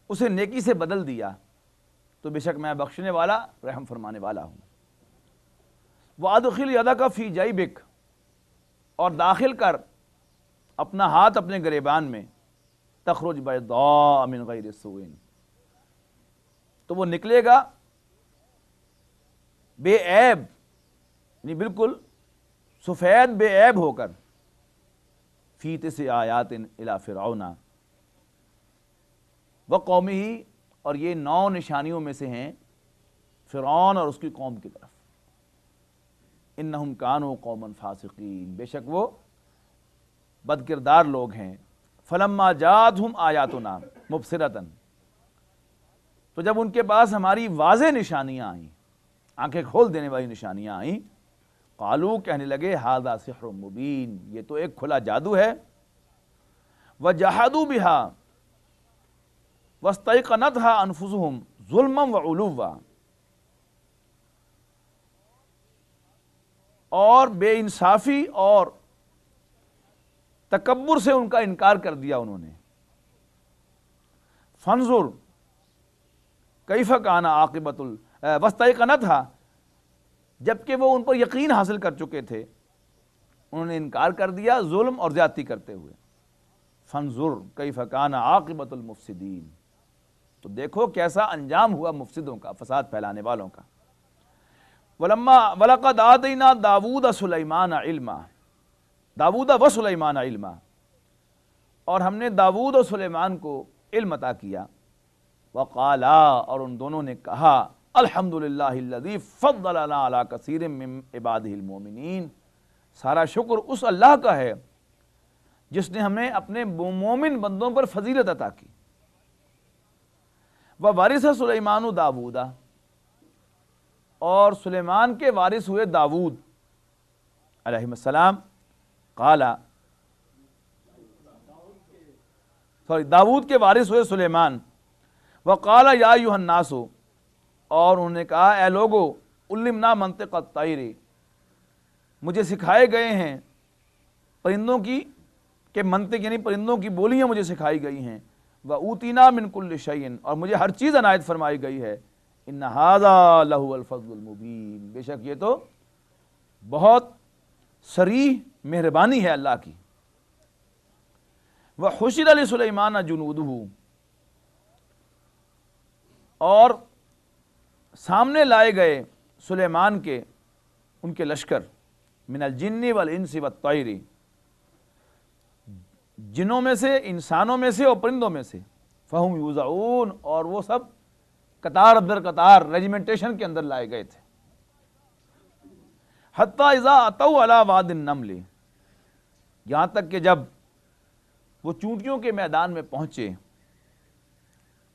اسے نیکی سے بدل دیا، تو بے شک میں بخشنے والا، رحم فرمانے والا ہوں. وَأَدْخِلْ يَدَكَ فِي جَيْبِكَ، اور داخل کر اپنا ہاتھ اپنے گریبان میں. تخرج بیضاء من غیر سوء، تو وہ نکلے گا بے عیب، یعنی بالکل سفید بے عیب ہو کر. فی تسع آیات الی فرعون وقومہ، اور یہ 9 نشانیوں میں سے ہیں فرعون اور اس کی قوم کی طرف. انہم کانوا قوما فاسقین، بے شک وہ بد کردار لوگ ہیں. فلما جاءتہم آیاتنا مبصرۃ، تو جب ان کے پاس ہماری واضح نشانیاں آئیں، آنکھیں کھول دینے والی نشانیاں آئیں، قالو، کہنے لگے، ھذا سحر مبین، یہ تو ایک کھلا جادو ہے. وجحدوا بها واستيقنتها انفسهم ظلما وعلوا، اور بے انصافی اور تکبر سے ان کا انکار کر دیا انہوں نے. فانظر کیف کان عاقبۃ واستيقنتها، جبکہ وہ ان پر یقین حاصل کر چکے تھے، انہوں نے انکار کر دیا ظلم اور زیادتی کرتے ہوئے. فانظر کیف کان عاقبۃ المفسدین، تو دیکھو کیسا انجام ہوا مفسدوں کا، فساد پھیلانے والوں کا. وَلَقَدْ آتَيْنَا دَاوُودَ سُلَيْمَانَ عِلْمًا، داؤد و سلیمان علما، اور ہم نے داؤد و سلیمان کو علم عطا کیا. وقالا، اور ان دونوں نے کہا، الحمدللہ الذی فضلنا علی کثیر من عبادہ المؤمنین، سارا شکر اس اللہ کا ہے جس نے ہمیں اپنے مومن بندوں پر فضیلت عطا کی. وَوَرِثَ سُلَيْمَانُ دَاوُودَ، اور سلیمان کے وارث ہوئے داؤد علیہ السلام. داؤد کے وارث ہوئے سلیمان. وقال یا ایھا الناس، اور انہوں نے کہا، اے لوگو، علمنا منطق الطیر، مجھے سکھائے گئے ہیں پرندوں کی کہ منطق یعنی پرندوں کی بولیاں مجھے سکھائی گئی ہیں، وَأُوتِينَا مِن كُلِّ شَيْءٍ، اور مجھے ہر چیز عنایت فرمائی گئی ہے، إِنَّ هَذَا لَهُوَ الْفَضْلُ الْمُبِينُ، بے شک یہ تو بہت صریح مہربانی ہے اللہ کی۔ وَحُشِرَ لِسُلَيْمَانَ جُنُودُهُ، اور سامنے لائے گئے سلیمان کے ان کے لشکر، من الجن والانس والطیر، جنوں میں سے، انسانوں میں سے اور پرندوں میں سے، فہم یوزعون، اور وہ سب قطار در قطار ریجیمنٹیشن کے اندر لائے گئے تھے، حتی اذا اتوا علی واد النمل، یہاں تک کہ جب وہ چونٹیوں کے میدان میں پہنچے،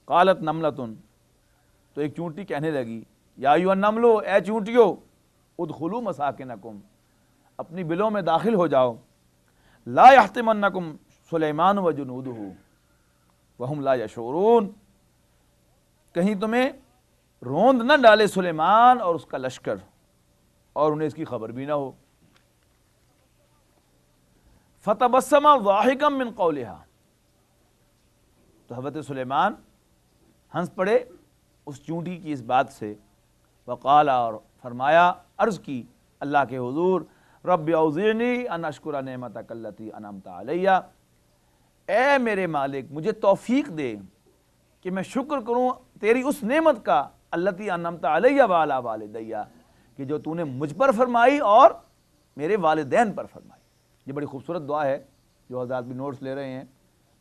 قالت نملۃ، تو ایک چونٹی کہنے لگی، یا ایھا النمل، اے چونٹیو، ادخلوا مساکنکم، اپنی بلوں میں داخل ہو جاؤ، لا یحطمنکم سلیمان وجنودہ وہم لا یشعرون، کہیں تمہیں روند نہ ڈالے سلیمان اور اس کا لشکر اور انہیں اس کی خبر بھی نہ ہو۔ فتبسم ضاحکا من قولها، تو حضرت سلیمان ہنس پڑے اس چونٹی کی اس بات سے، وقال، اور فرمایا، عرض کی اللہ کے حضور، رب اوزعنی ان اشکر نعمتک التی انعمت علی، اے میرے مالک مجھے توفیق دے کہ میں شکر کروں تیری اس نعمت کا، التی انعمت علی وعلی والدی، کہ جو تو نے مجھ پر فرمائی اور میرے والدین پر فرمائی۔ یہ بڑی خوبصورت دعا ہے، جو حضرات بھی نوٹس لے رہے ہیں،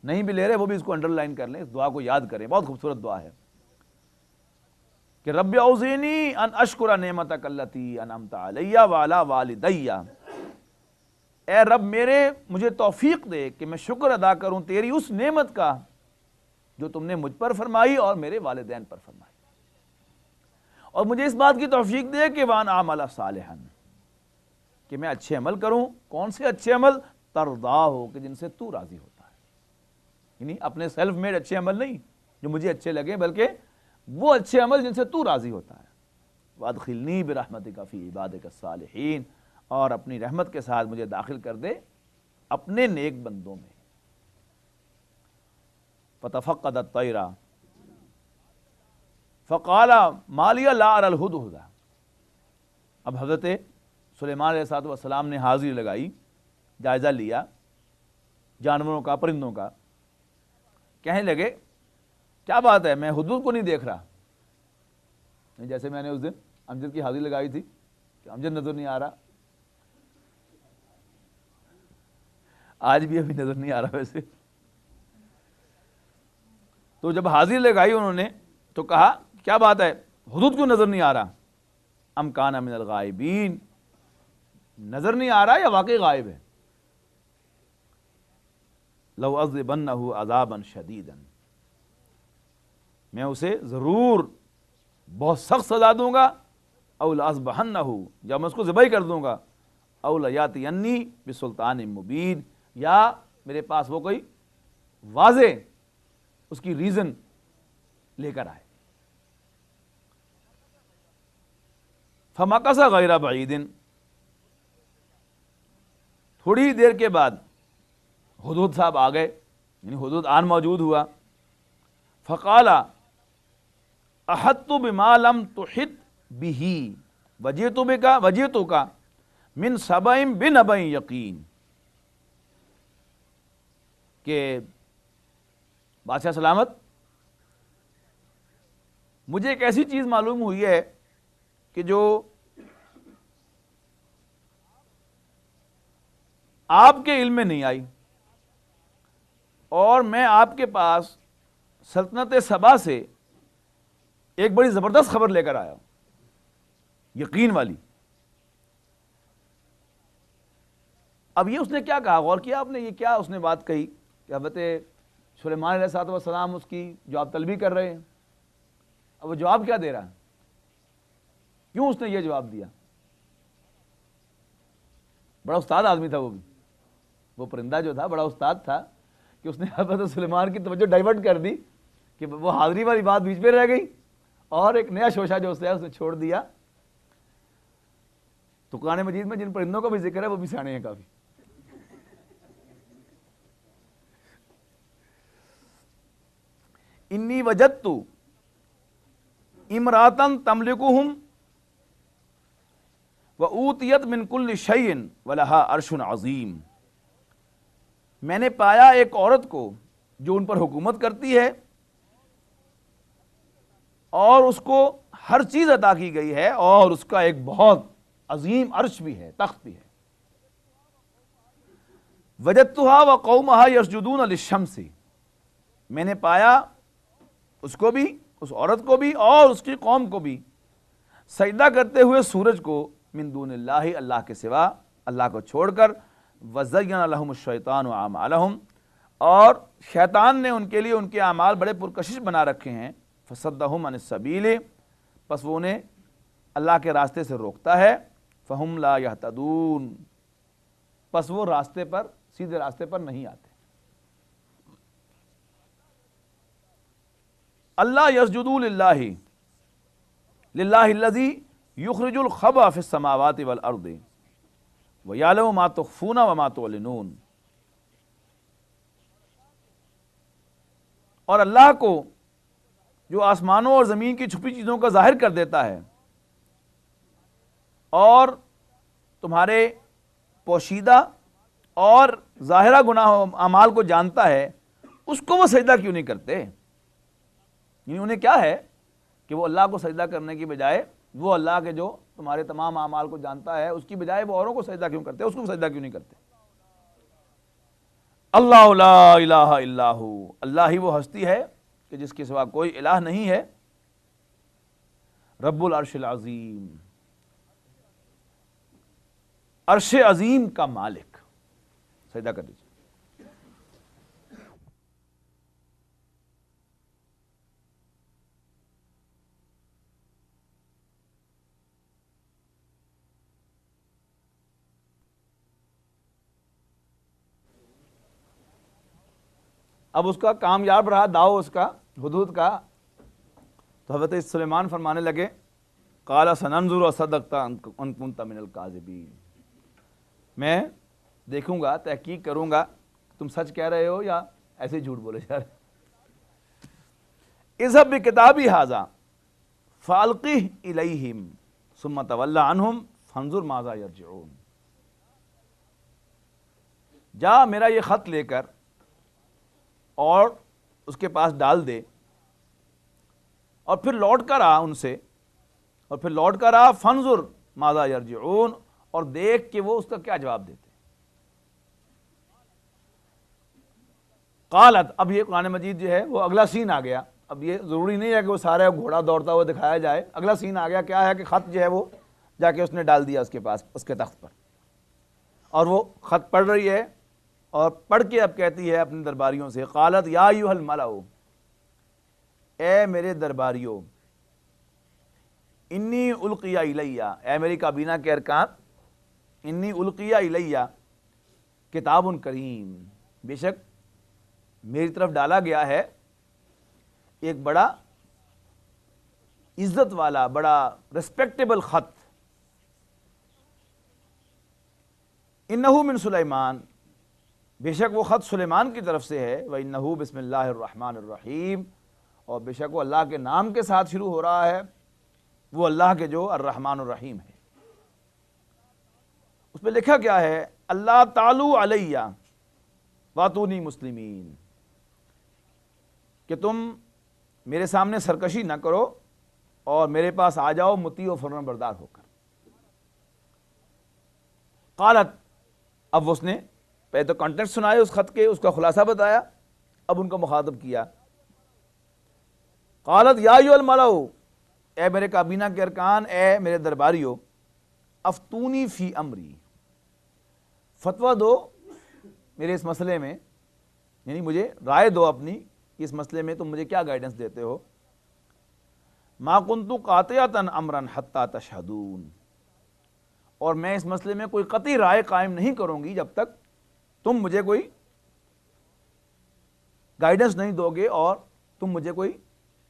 نہیں بھی لے رہے وہ بھی اس کو انڈر لائن کر لیں، اس دعا کو یاد کریں، بہت خوبصورت دعا ہے کہ رب اوزعنی ان اشکر نعمتک التی انعمت علی وعلی والدی، اے رب میرے مجھے توفیق دے کہ میں شکر ادا کروں تیری اس نعمت کا جو تم نے مجھ پر فرمائی اور میرے والدین پر فرمائی، اور مجھے اس بات کی توفیق دے کہ وان اعمل صالحا، کہ میں اچھے عمل کروں۔ کون سے اچھے عمل؟ ترضا ہو، کہ جن سے تو راضی ہوتا ہے، یعنی اپنے سیلف میڈ اچھے عمل نہیں جو مجھے اچھے لگیں، بلکہ وہ اچھے عمل جن سے تو راضی ہوتا ہے۔ وادخلنی برحمتک فی عبادک الصالحین، اور اپنی رحمت کے ساتھ مجھے داخل کر دے اپنے نیک بندوں میں۔ فتفقد الطیر فقال ما لی لا اری الہدہد، اب حضرت سلیمان علیہ السلام نے حاضری لگائی، جائزہ لیا جانوروں کا، پرندوں کا، کہنے لگے کیا بات ہے، میں ہدہد کو نہیں دیکھ رہا، جیسے میں نے اس دن امجد کی حاضری لگائی تھی کہ امجد نظر نہیں آ رہا، آج بھی ابھی نظر نہیں آ رہا ویسے۔ تو جب حاضری لگائی انہوں نے تو کہا کیا بات ہے، ہدہد کیوں نظر نہیں آ رہا؟ ام کان من الغائبین، نظر نہیں آ رہا یا واقعی غائب ہے؟ لو عذبنہ عذابا شدیدا، میں اسے ضرور بہت سخت سزا دوں گا، او لاذبحنہ، یا میں اس کو ذبح کر دوں گا، او لیاتینی بسلطان مبین، یا میرے پاس وہ کوئی واضح اس کی ریزن لے کر آئے۔ فمکث غیر بعید، تھوڑی دیر کے بعد ہدہد صاحب آ گئے، یعنی ہدہد آن موجود ہوا۔ فقال احطت بما لم تحط به وجئتک من سبأ بنبأ یقین، کہ بادشاہ سلامت، مجھے ایک ایسی چیز معلوم ہوئی ہے کہ جو آپ کے علم میں نہیں آئی، اور میں آپ کے پاس سلطنت سبا سے ایک بڑی زبردست خبر لے کر آیا ہوں، یقین والی۔ اب یہ اس نے کیا کہا، غور کیا آپ نے، یہ کیا اس نے بات کہی کہ حضرت سلیمان علیہ السلام اس کی جواب طلبی کر رہے ہیں، اب وہ جواب کیا دے رہا ہے، کیوں اس نے یہ جواب دیا؟ بڑا استاد آدمی تھا وہ پرندہ جو تھا بڑا استاد تھا، کہ اس نے حضرت سلیمان کی توجہ ڈائیورٹ کر دی، کہ وہ حاضری والی بات بیچ میں رہ گئی اور ایک نیا شوشہ جو اس نے چھوڑ دیا۔ تو قرآن مجید میں جن پرندوں کا بھی ذکر ہے وہ بھی سیانے ہیں کافی. انی وجدت امراتن تملکہم وَأُوتِيَتْ مِنْ كُلِّ شَيْءٍ وَلَهَا عَرْشٌ عَظِيمٌ. میں نے پایا ایک عورت کو جو ان پر حکومت کرتی ہے اور اس کو ہر چیز عطا کی گئی ہے اور اس کا ایک بہت عظیم عرش بھی ہے، تخت بھی ہے. وَجَدْتُهَا وَقَوْمَهَا يَسْجُدُونَ لِلشَّمْسِ. میں نے پایا اس کو بھی، اس عورت کو بھی اور اس کی قوم کو بھی سجدہ کرتے ہوئے سورج کو، من دون اللہ، اللہ کے سوا، اللہ کو چھوڑ کر. وَزَيَّنَ لَهُمُ الشَّيْطَانُ أَعْمَالَهُمْ. اور شیطان نے ان کے لیے ان کے اعمال بڑے پرکشش بنا رکھے ہیں. فَصَدَّهُمْ عَنِ السَّبِيلِ. پس وہ انہیں اللہ کے راستے سے روکتا ہے. فَهُمْ لَا يَهْتَدُونَ. پس وہ راستے پر، سیدھے راستے پر نہیں آتے. اللہ یسجدوا للہ للہ الذی یخرج الخبأ فی السماوات والارض ویعلم ما تخفون وما تعلنون. اور اللہ کو جو آسمانوں اور زمین کی چھپی چیزوں کا ظاہر کر دیتا ہے اور تمہارے پوشیدہ اور ظاہرہ گناہ و اعمال کو جانتا ہے، اس کو وہ سجدہ کیوں نہیں کرتے؟ یعنی انہیں کیا ہے کہ وہ اللہ کو سجدہ کرنے کی بجائے، وہ اللہ کے جو تمہارے تمام اعمال کو جانتا ہے اس کی بجائے وہ اوروں کو سجدہ کیوں کرتے، اس کو سجدہ کیوں نہیں کرتے؟ اللہ لا الہ الا ہو. اللہ ہی وہ ہستی ہے کہ جس کے سوا کوئی الہ نہیں ہے. رب العرش العظیم، عرش عظیم کا مالک. سجدہ کر دیجیے. اب اس کا کامیاب رہا داؤ اس کا حدود کا، تو حضرت سلیمان فرمانے لگے قال سننظر اصدقت ان کنت من الکاذبین. میں دیکھوں گا، تحقیق کروں گا تم سچ کہہ رہے ہو یا ایسے جھوٹ بولے جا رہے. اذهب بکتابی ھذا فالقہ الیہم ثم تول عنہم فانظر ماذا یرجعون. جا میرا یہ خط لے کر اور اس کے پاس ڈال دے، اور پھر لوٹ کر آ ان سے، اور پھر لوٹ کر آ فانظر ماذا یرجعون، اور دیکھ کہ وہ اس کا کیا جواب دیتے. قالت، اب یہ قرآن مجید جو ہے وہ اگلا سین آ گیا. اب یہ ضروری نہیں ہے کہ وہ سارا گھوڑا دوڑتا ہوا دکھایا جائے. اگلا سین آ گیا. کیا ہے کہ خط جو ہے وہ جا کے اس نے ڈال دیا اس کے پاس، اس کے تخت پر، اور وہ خط پڑھ رہی ہے اور پڑھ کے اب کہتی ہے اپنے درباریوں سے قالت یا ایھا الملأ، اے میرے درباریوں، انی القی الیہ، اے میری کابینہ کے ارکان، انی القی الیہ کتاب کریم، بے شک میری طرف ڈالا گیا ہے ایک بڑا عزت والا، بڑا ریسپیکٹیبل خط. انہ من سلیمان، بے شک وہ خط سلیمان کی طرف سے ہے. وَإِنَّهُ بسم اللہ الرحمن الرحیم، اور بے شک وہ اللہ کے نام کے ساتھ شروع ہو رہا ہے، وہ اللہ کے جو الرحمن الرحیم ہے. اس میں لکھا کیا ہے؟ اللہ تعالو علیہ واتونی مسلمین، کہ تم میرے سامنے سرکشی نہ کرو اور میرے پاس آ جاؤ مطیع و فرمان بردار ہو کر. قالت، اب اس نے پہلے تو کانٹیکٹ سنائے اس خط کے، اس کا خلاصہ بتایا، اب ان کو مخاطب کیا. قالت یا ایھا الملأ، اے میرے کابینہ کے ارکان، اے میرے درباریو، افتونی فی امری، فتویٰ دو میرے اس مسئلے میں، یعنی مجھے رائے دو اپنی اس مسئلے میں، تم مجھے کیا گائیڈنس دیتے ہو. ما کنت قاطعۃ امرا حتی تشہدون، اور میں اس مسئلے میں کوئی قطعی رائے قائم نہیں کروں گی جب تک تم مجھے کوئی گائیڈنس نہیں دو گے اور تم مجھے کوئی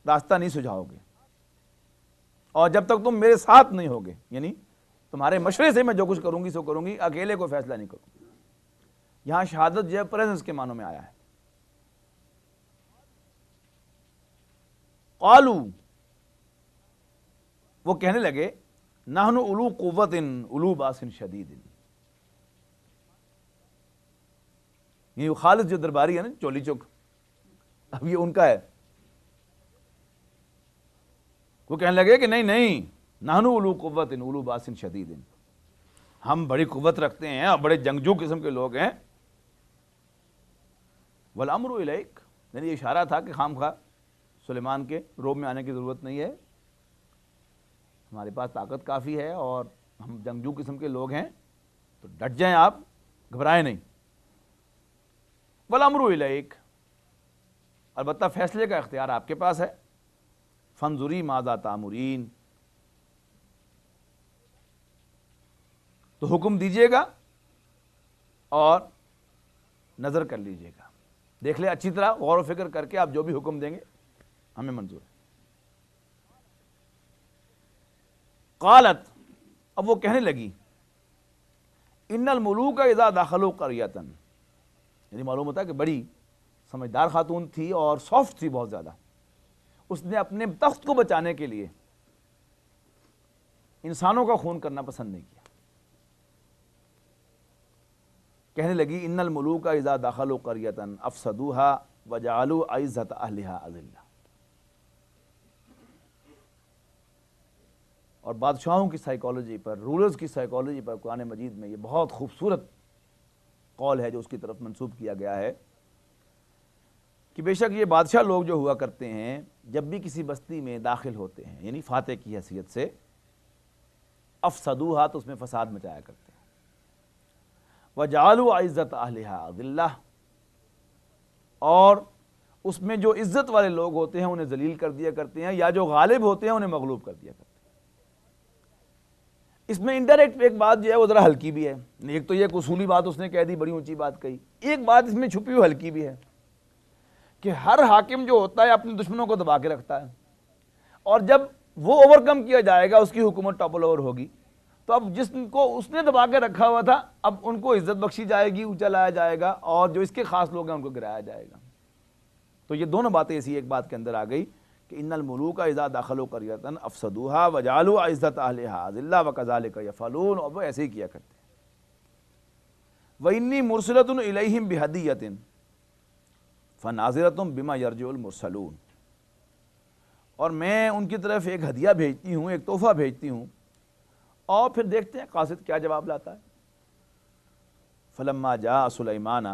راستہ نہیں سجھاؤ گے، اور جب تک تم میرے ساتھ نہیں ہوگے، یعنی تمہارے مشورے سے میں جو کچھ کروں گی سو کروں گی، اکیلے کوئی فیصلہ نہیں کروں گی۔ یہاں شہادت جو ہے پریزنس کے معنوں میں آیا ہے۔ قالو، وہ کہنے لگے، نحن اولو قوت اولو باس شدید، یہ خالد جو درباری ہے نا چولی چوک، اب یہ ان کا ہے، وہ کہنے لگے کہ نہیں، نحن اولو قوت اولو باس شدید، ہم بڑی قوت رکھتے ہیں اور بڑے جنگجو قسم کے لوگ ہیں۔ والامر الیک، یعنی یہ اشارہ تھا کہ خام خواہ سلیمان کے روب میں آنے کی ضرورت نہیں ہے، ہمارے پاس طاقت کافی ہے اور ہم جنگجو قسم کے لوگ ہیں، تو ڈٹ جائیں آپ، گھبرائیں نہیں۔ والامر الیک، البتہ فیصلے کا اختیار آپ کے پاس ہے۔ فانظری ماذا تامرین، تو حکم دیجیے گا اور نظر کر لیجیے گا، دیکھ لیں اچھی طرح غور و فکر کر کے آپ جو بھی حکم دیں گے ہمیں منظور ہے۔ قالت، اب وہ کہنے لگی، ان الملوک اذا دخلوا قریۃ، یعنی معلوم ہوتا ہے کہ بڑی سمجھدار خاتون تھی اور سافٹ تھی بہت زیادہ، اس نے اپنے تخت کو بچانے کے لیے انسانوں کا خون کرنا پسند نہیں کیا۔ کہنے لگی، ان الملوک اذا دخلوا قریۃ افسدوها وجعلوا عزت اہلها اذلہ، اور بادشاہوں کی سائیکالوجی پر، رولرز کی سائیکالوجی پر قرآن مجید میں یہ بہت خوبصورت قول ہے جو اس کی طرف منسوب کیا گیا ہے کہ بے شک یہ بادشاہ لوگ جو ہوا کرتے ہیں جب بھی کسی بستی میں داخل ہوتے ہیں، یعنی فاتح کی حیثیت سے، افسدوها، تو اس میں فساد مچایا کرتے ہیں، وجعلوا عزت اہلها اذلہ، اور اس میں جو عزت والے لوگ ہوتے ہیں انہیں ذلیل کر دیا کرتے ہیں، یا جو غالب ہوتے ہیں انہیں مغلوب کر دیا کرتے ہیں۔ اس میں انڈائریکٹ ایک بات جو ہے وہ ذرا ہلکی بھی ہے، ایک تو یہ ایک اصولی بات اس نے کہہ دی، بڑی اونچی بات کہی، ایک بات اس میں چھپی ہوئی ہلکی بھی ہے کہ ہر حاکم جو ہوتا ہے اپنے دشمنوں کو دبا کے رکھتا ہے، اور جب وہ اوور کم کیا جائے گا، اس کی حکومت ٹاپل اوور ہوگی، تو اب جس کو اس نے دبا کے رکھا ہوا تھا اب ان کو عزت بخشی جائے گی، اونچا لایا جائے گا، اور جو اس کے خاص لوگ ہیں ان کو گرایا جائے گا۔ تو یہ دونوں باتیں اسی ایک بات کے اندر آ گئی کہ ان الملوک اذا دخلوا قریۃ افسدوها وجعلوا عزت اہلها اذلہ وکذلک یفعلون، اور وہ ایسے ہی کیا کرتے ہیں۔ وانی مرسلۃ الیہم بہدیۃ فناظرۃ بما یرجع المرسلون، اور میں ان کی طرف ایک ہدیہ بھیجتی ہوں، ایک تحفہ بھیجتی ہوں، اور پھر دیکھتے ہیں قاصد کیا جواب لاتا ہے۔ فلما جاء سلیمان،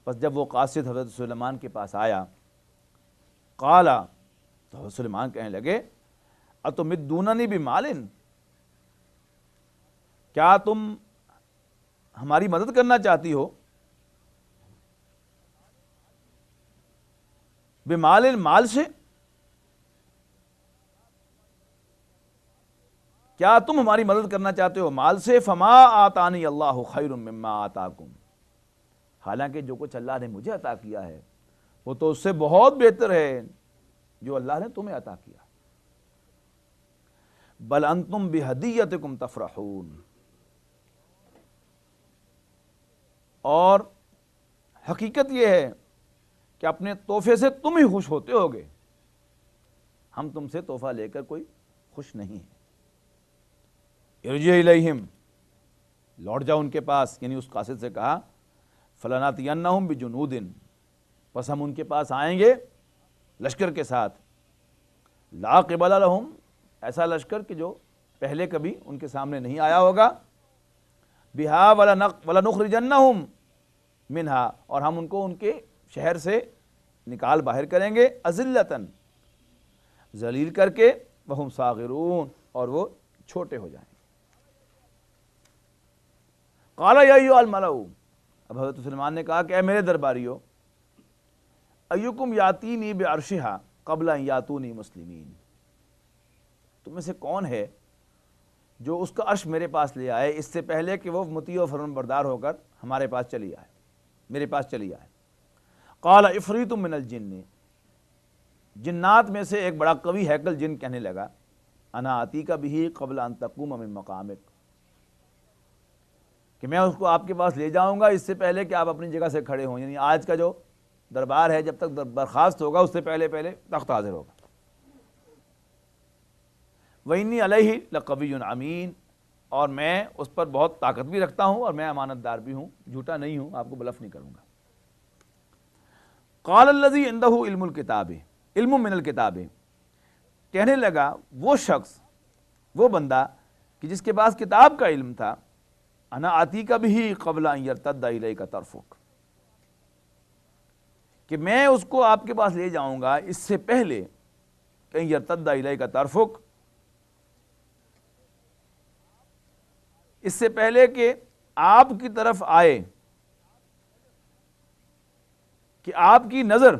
پس جب وہ قاصد حضرت سلیمان کے پاس آیا، قال، تو حضرت سلیمان کہنے لگے، اتمدوننی بمال، کیا تم ہماری مدد کرنا چاہتی ہو؟ بمال، مال سے، کیا تم ہماری مدد کرنا چاہتے ہو مال سے؟ فما آتانی اللہ خیر مما آتاکم، حالانکہ جو کچھ اللہ نے مجھے عطا کیا ہے وہ تو اس سے بہت بہتر ہے جو اللہ نے تمہیں عطا کیا۔ بل انتم بہدیتکم تفرحون، اور حقیقت یہ ہے کہ اپنے تحفے سے تم ہی خوش ہوتے ہوگے، ہم تم سے تحفہ لے کر کوئی خوش نہیں ہے۔ ارجع الیہم، لوٹ جاؤ ان کے پاس، یعنی اس قاصد سے کہا، فلناتینہم بجنود، پس ہم ان کے پاس آئیں گے لشکر کے ساتھ، لا قبل لہم، ایسا لشکر کہ جو پہلے کبھی ان کے سامنے نہیں آیا ہوگا، بہا ولنخرجنہم منہا، اور ہم ان کو ان کے شہر سے نکال باہر کریں گے، اذلۃً، ذلیل کر کے، وہم صاغرون، اور وہ چھوٹے ہو جائیں گے۔ قال یا ایھا الملأ، اب حضرت سلیمان نے کہا کہ اے میرے درباریو، ایکم یاتینی بعرشہا قبل ان یاتونی مسلمین، تم میں سے کون ہے جو اس کا عرش میرے پاس لے آئے اس سے پہلے کہ وہ مطیع و فرمان بردار ہو کر ہمارے پاس چلی آئے، میرے پاس چلی آئے۔ قال عفریت من الجن، جنات میں سے ایک بڑا قوی ہیکل جن کہنے لگا، انا آتیک بہ قبل ان تقوم من مقامک، کہ میں اس کو آپ کے پاس لے جاؤں گا اس سے پہلے کہ آپ اپنی جگہ سے کھڑے ہوں، یعنی آج کا جو دربار ہے جب تک برخاست ہوگا اس سے پہلے تخت حاضر ہوگا۔ وَإِنِّي عَلَيْهِ لَقَوِيٌّ أَمِينٌ، اور میں اس پر بہت طاقت بھی رکھتا ہوں اور میں امانت دار بھی ہوں، جھوٹا نہیں ہوں، آپ کو بلف نہیں کروں گا۔ قال الذي عنده علم الکتاب، علم من الکتاب، کہنے لگا وہ شخص، وہ بندہ کہ جس کے پاس کتاب کا علم تھا، انا آتیک بہ قبل ان یرتد الیک طرفک، کہ میں اس کو آپ کے پاس لے جاؤں گا اس سے پہلے کہ یرتد الیک طرفک، اس سے پہلے کہ آپ کی طرف آئے، کہ آپ کی نظر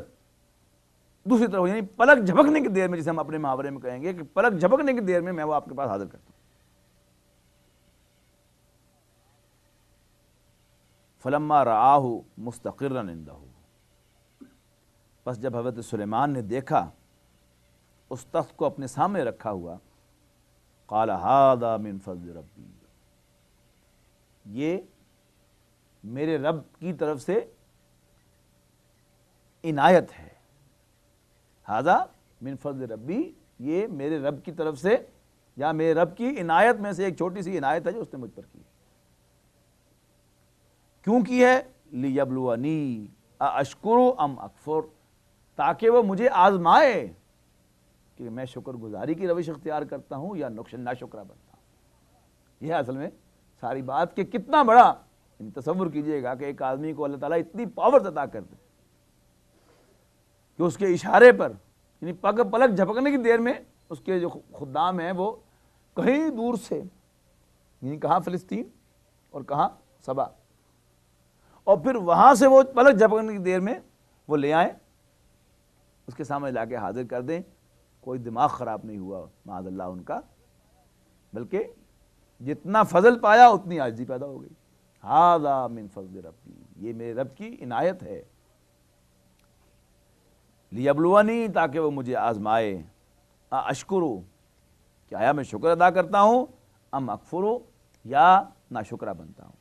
دوسری طرف، یعنی پلک جھپکنے کی دیر میں، جسے ہم اپنے محاورے میں کہیں گے کہ پلک جھپکنے کی دیر میں وہ آپ کے پاس حاضر کرتا ہوں۔ فلما رآہ مستقرا عندہ، بس جب حضرت سلیمان نے دیکھا اس تخت کو اپنے سامنے رکھا ہوا، قال ھذا من فضل ربی، یہ میرے رب کی طرف سے عنایت ہے، ھذا من فضل ربی، یہ میرے رب کی طرف سے یا میرے رب کی عنایت میں سے ایک چھوٹی سی عنایت ہے جو اس نے مجھ پر کی۔ کیوں کی ہے؟ لیبلونی ااشکر ام اکفر، تاکہ وہ مجھے آزمائے کہ میں شکر گزاری کی روش اختیار کرتا ہوں یا ناشکرا بنتا ہوں۔ یہ اصل میں ساری بات کہ کتنا بڑا، تصور کیجئے گا کہ ایک آدمی کو اللہ تعالیٰ اتنی پاور عطا کر دے کہ اس کے اشارے پر، یعنی پلک جھپکنے کی دیر میں اس کے جو خدام ہیں وہ کہیں دور سے، یعنی کہاں فلسطین اور کہاں سبا، اور پھر وہاں سے وہ پلک جھپکنے کی دیر میں وہ لے آئیں، اس کے سامنے لا کے حاضر کر دیں۔ کوئی دماغ خراب نہیں ہوا معاذ اللہ ان کا، بلکہ جتنا فضل پایا اتنی عاجزی پیدا ہو گئی۔ ھذا من فضل ربی، یہ میرے رب کی عنایت ہے، لیبلونی، تاکہ وہ مجھے آزمائے، اشکرو، کہ آیا میں شکر ادا کرتا ہوں، ام اکفرو، یا ناشکرا بنتا ہوں۔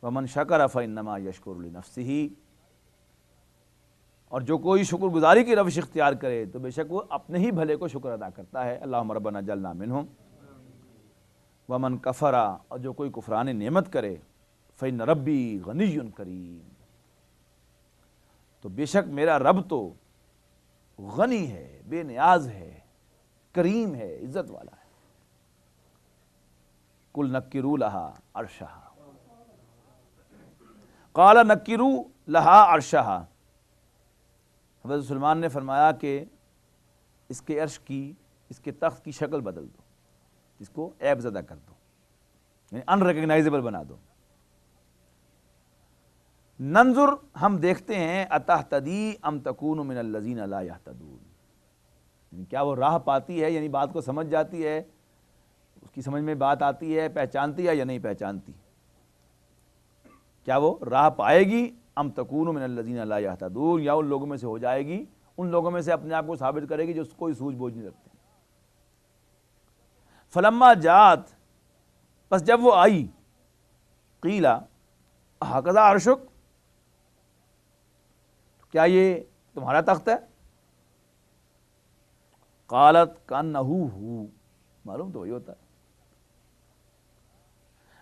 ومن شکر فانما یشکر لنفسہ، اور جو کوئی شکر گزاری کی روش اختیار کرے تو بے شک وہ اپنے ہی بھلے کو شکر ادا کرتا ہے۔ اللہم ربنا اجعلنا منہم۔ ومن کفر، اور جو کوئی کفران نعمت کرے، فإن ربی غنی کریم، تو بے شک میرا رب تو غنی ہے، بے نیاز ہے، کریم ہے، عزت والا ہے۔ قل نکروا لہا عرشہا، قال نکروا لہا عرشہا، حضرت سلیمان نے فرمایا کہ اس کے عرش کی، اس کے تخت کی شکل بدل دو، اس کو عیب زدہ کر دو، یعنی ان ریکگنائزیبل بنا دو۔ ننظر، ہم دیکھتے ہیں، اتہتدی ام تکون من الذین لا یہتدون، یعنی کیا وہ راہ پاتی ہے، یعنی بات کو سمجھ جاتی ہے، اس کی سمجھ میں بات آتی ہے، پہچانتی ہے یا نہیں پہچانتی، کیا وہ راہ پائے گی، ام تکون من الذین لا یہتدون، یا ان لوگوں میں سے ہو جائے گی، ان لوگوں میں سے اپنے آپ کو ثابت کرے گی جو کوئی سوجھ بوجھ نہیں رکھتے۔ فلما جات، پس جب وہ آئی، قیلا ہکذا عرشک، کیا یہ تمہارا تخت ہے؟ قالت کانہ ہو، معلوم تو وہی ہوتا ہے۔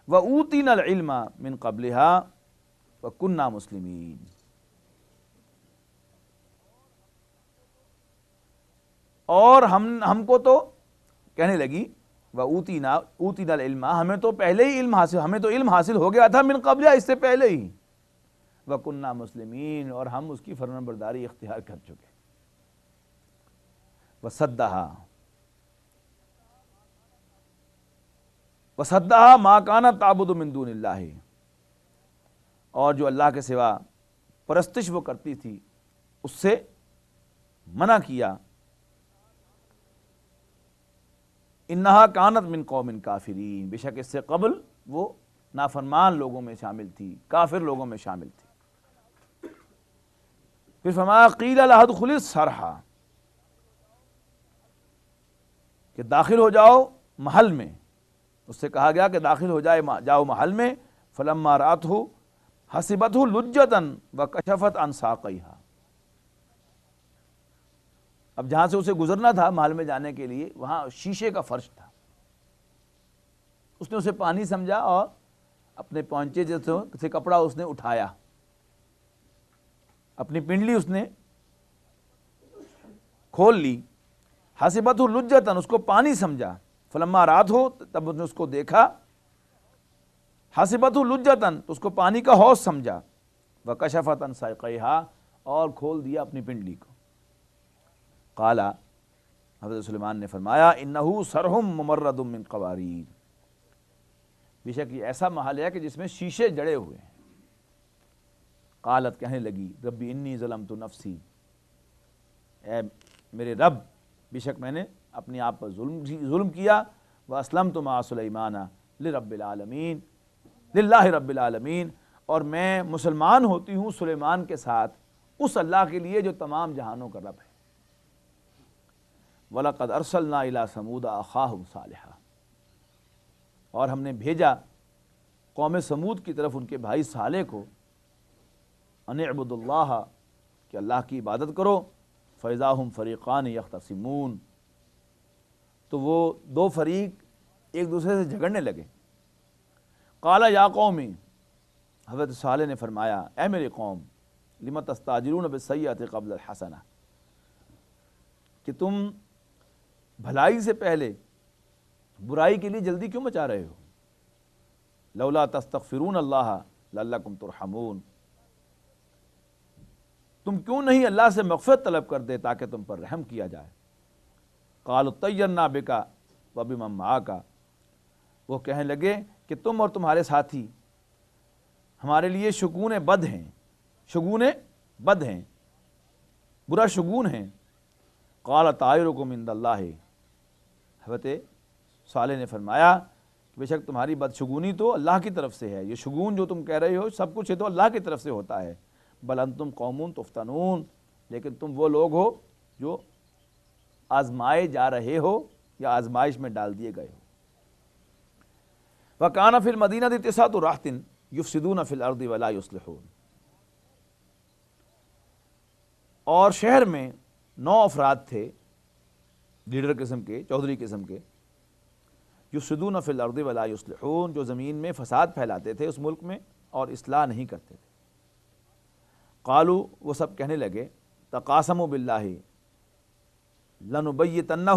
وَأُوتِينَا الْعِلْمَ مِنْ قَبْلِهَا وَكُنَّا مُسْلِمِينَ، اور ہم کو تو کہنے لگی، وَأُوتِينَا الْعِلْمَ، ہمیں تو پہلے ہی علم حاصل ہو گیا تھا، من قبلها، اس سے پہلے ہی، وَكُنَّا مُسْلِمِينَ، اور ہم اس کی فرمان برداری اختیار کر چکے۔ وَصَدَّهَا مَا كَانَتْ تَعْبُدُ مِن دُونِ اللَّهِ، اور جو اللہ کے سوا پرستش وہ کرتی تھی اس سے منع کیا۔ انہا کانت من قوم کافرین، بے شک اس سے قبل وہ نافرمان لوگوں میں شامل تھی، کافر لوگوں میں شامل تھی۔ پھر فرمایا قیل لها ادخلی الصرح، کہ داخل ہو جاؤ محل میں، اس سے کہا گیا کہ داخل ہو جاؤ محل میں، فلما رأتہ حسبتہ لجۃ وکشفت عن ساقیہا، اب جہاں سے اسے گزرنا تھا محل میں جانے کے لیے وہاں شیشے کا فرش تھا، اس نے اسے پانی سمجھا اور اپنے پونچے سے کپڑا اس نے اٹھایا، اپنی پنڈلی اس نے کھول لی، حسبتہ لجۃ، اس کو پانی سمجھا، فلما رات ہو تب اس نے اس کو دیکھا، حسبتہ لجۃ تو اس کو پانی کا حوض سمجھا، وکشفت عن ساقیہا اور کھول دیا اپنی پنڈلی کو۔ قال، حضرت سلیمان نے فرمایا، انہ سرہم ممرد من قواریر، بے شک یہ ایسا محل ہے کہ جس میں شیشے جڑے ہوئے ہیں۔ قالت، کہنے لگی، ربی انی ظلمت نفسی، اے میرے رب بے شک میں نے اپنے آپ پر ظلم کیا، واسلمت مع سلیمان لرب العالمین، للہ رب العالمین، اور میں مسلمان ہوتی ہوں سلیمان کے ساتھ اس اللہ کے لیے جو تمام جہانوں کا رب ہے۔ وَلَقَدْ أَرْسَلْنَا إِلَىٰ ثَمُودَ أَخَاهُمْ صَالِحًا، اور ہم نے بھیجا قوم سمود کی طرف ان کے بھائی صالح کو، ان اعبدوا اللہ، کہ اللہ کی عبادت کرو، فَإِذَا هُمْ فَرِيقَانِ يَخْتَصِمُونَ، تو وہ دو فریق ایک دوسرے سے جھگڑنے لگے۔ قَالَ يَا قَوْمِ، حضرت صالح نے فرمایا، اے میری قوم، لِمَ تَسْتَعْجِلُونَ بِالسَّيِّئَةِ قَبْلَ الْحَسَنَةِ، کہ تم بھلائی سے پہلے برائی کے لیے جلدی کیوں مچا رہے ہو؟ لولا تستغفرون اللہ لعلکم ترحمون، تم کیوں نہیں اللہ سے مغفرت طلب کر دے تاکہ تم پر رحم کیا جائے۔ قالوا طیرنا بک وبمن معک، وہ کہنے لگے کہ تم اور تمہارے ساتھی ہمارے لیے شگون بد ہیں، شگون بد ہیں، برا شگون ہیں۔ قال طائرکم عند اللہ، حضرت صالح نے فرمایا کہ بے شک تمہاری بدشگونی تو اللہ کی طرف سے ہے، یہ شگون جو تم کہہ رہے ہو سب کچھ یہ تو اللہ کی طرف سے ہوتا ہے۔ بل انتم قوم تفتنون، لیکن تم وہ لوگ ہو جو آزمائے جا رہے ہو یا آزمائش میں ڈال دیے گئے ہو۔ وَكَانَ فِي الْمَدِينَةِ تِسْعَةُ رَهْطٍ يُفْسِدُونَ فِي الْأَرْضِ وَلَا يُصْلِحُونَ، اور شہر میں 9 افراد تھے، لیڈر قسم کے، چودھری قسم کے، یفسدون فی الارض ولا یصلحون، جو زمین میں فساد پھیلاتے تھے اس ملک میں اور اصلاح نہیں کرتے تھے۔ قالوا، وہ سب کہنے لگے، تقاسموا باللہ لنبیتنہ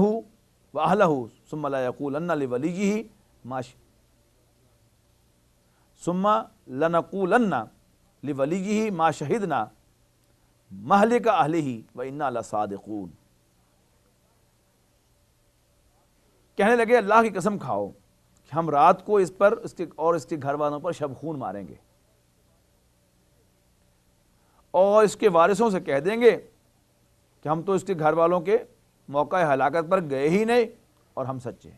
واہلہ ثم لا یقولن لولیہ ما ثم لنقولن لولیہ ما شہدنا مہلک اہلہ وانا لصادقون، کہنے لگے اللہ کی قسم کھاؤ کہ ہم رات کو اس پر اس کے گھر والوں پر شب خون ماریں گے، اور اس کے وارثوں سے کہہ دیں گے کہ ہم تو اس کے گھر والوں کے موقع ہلاکت پر گئے ہی نہیں اور ہم سچے ہیں،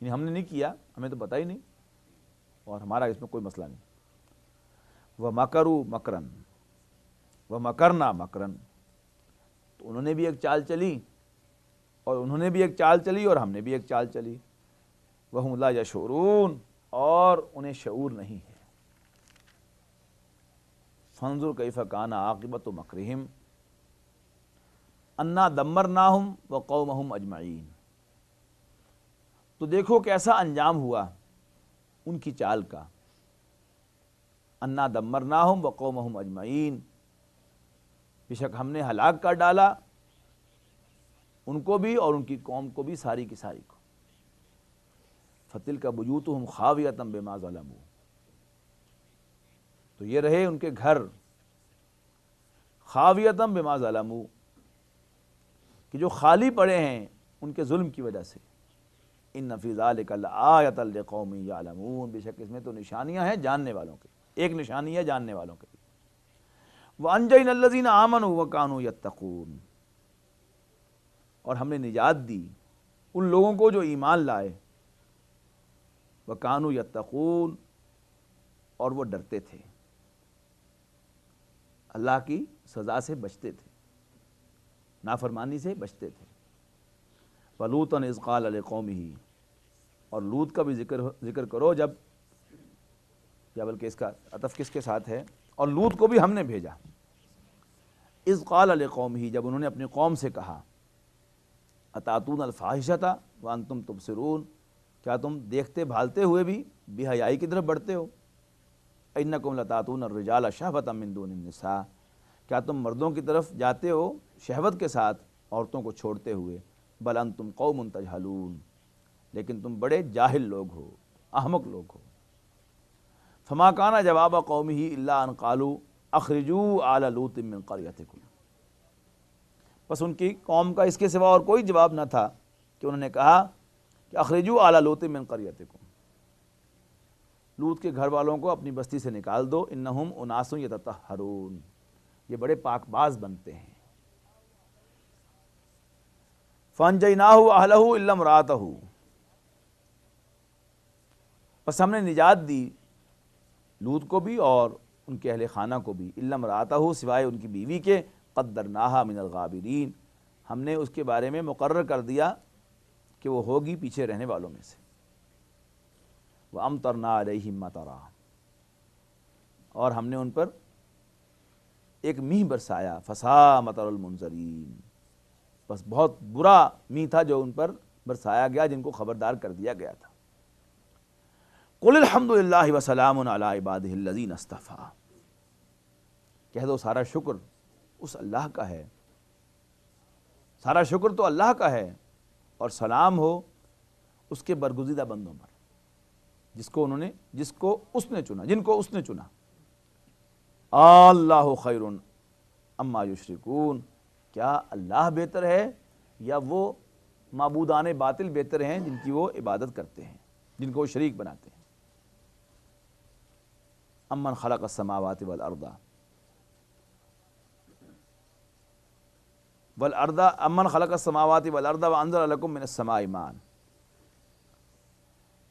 یعنی ہم نے نہیں کیا، ہمیں تو پتہ ہی نہیں اور ہمارا اس میں کوئی مسئلہ نہیں۔ وَمَكَرُوا مَكْرًا وَمَكَرْنَا مَكْرًا، تو انہوں نے بھی ایک چال چلی اور انہوں نے بھی ایک چال چلی اور ہم نے بھی ایک چال چلی۔ وَهُمْ لَا يَشْعُرُونَ، اور انہیں شعور نہیں ہے۔ فَانظُرْ كَيْفَ كَانَ عَاقِبَةُ مَكْرِهِمْ أَنَّا دَمَّرْنَاهُمْ وَقَوْمَهُمْ أَجْمَعِينَ، تو دیکھو کیسا انجام ہوا ان کی چال کا۔ أَنَّا دَمَّرْنَاهُمْ وَقَوْمَهُمْ أَجْمَعِينَ، بے شک ہم نے ہلاک کر ڈالا ان کو بھی اور ان کی قوم کو بھی، ساری کی ساری کو۔ فَتِلْكَ بُيُوتُهُمْ خَاوِيَةً بِمَا ظَلَمُوا، تو یہ رہے ان کے گھر خاویۃ بما ظلموا، کہ جو خالی پڑے ہیں ان کے ظلم کی وجہ سے۔ ان فی ذلک لآیۃ لقوم یعلمون، بے شک اس میں تو نشانیاں ہیں جاننے والوں کے، ایک نشانی ہے جاننے والوں کے لیے۔ وانجینا الذین آمنوا وکانوا یتقون، اور ہم نے نجات دی ان لوگوں کو جو ایمان لائے، وکانوا یتقون، اور وہ ڈرتے تھے، اللہ کی سزا سے بچتے تھے، نافرمانی سے بچتے تھے۔ وَلُوطًا إِذْ قَالَ لِقَوْمِهِ، اور لوط کا بھی ذکر کرو جب، یا بلکہ اس کا عطف کس کے ساتھ ہے، اور لوط کو بھی ہم نے بھیجا، اذ قال لقومہ، جب انہوں نے اپنی قوم سے کہا، اتاتون الفاحشۃ وانتم تبصرون، کیا تم دیکھتے بھالتے ہوئے بھی بے حیائی کی طرف بڑھتے ہو، انکم لتاتون الرجال شہوۃ من دون النساء، کیا تم مردوں کی طرف جاتے ہو شہوت کے ساتھ عورتوں کو چھوڑتے ہوئے، بل انتم قوم تجہلون، لیکن تم بڑے جاہل لوگ ہو، احمق لوگ ہو۔ فما کان جواب قومہ الا ان قالوا اخرجوا آل لوط من قریتکم، بس ان کی قوم کا اس کے سوا اور کوئی جواب نہ تھا کہ انہوں نے کہا کہ اخرجوا آل لوط من قریتکم، لوط کے گھر والوں کو اپنی بستی سے نکال دو، انہم اناس یتطہرون، یہ بڑے پاک باز بنتے ہیں۔ فانجیناہ واہلہ الا امرأتہ، بس ہم نے نجات دی لوط کو بھی اور ان کے اہل خانہ کو بھی، الا امرأتہ، سوائے ان کی بیوی کے، قدرناہا من الغابرین، ہم نے اس کے بارے میں مقرر کر دیا کہ وہ ہوگی پیچھے رہنے والوں میں سے۔ وَأَمْطَرْنَا عَلَيْهِمْ مَطَرًا، اور ہم نے ان پر ایک میਂہ برسایا، فَسَاءَ مَطَرُ الْمُنذَرِينَ، بس بہت برا میਂہ تھا جو ان پر برسایا گیا، جن کو خبردار کر دیا گیا تھا۔ قُلِ الْحَمْدُ لِلَّهِ وَسَلَامٌ عَلَىٰ عِبَادِهِ الَّذِينَ اصْطَفَىٰ، کہہ دو سارا شکر اس اللہ کا ہے، سارا شکر تو اللہ کا ہے، اور سلام ہو اس کے برگزیدہ بندوں پر، جس کو اس نے چنا، جن کو اس نے چنا۔ اللہ خیر اما یشرکون، کیا اللہ بہتر ہے یا وہ معبودان باطل بہتر ہیں جن کی وہ عبادت کرتے ہیں، جن کو وہ شریک بناتے ہیں۔ امن خلق السماوات والارض امن خلق السماوات والارض وانزل لکم من السماء ماء،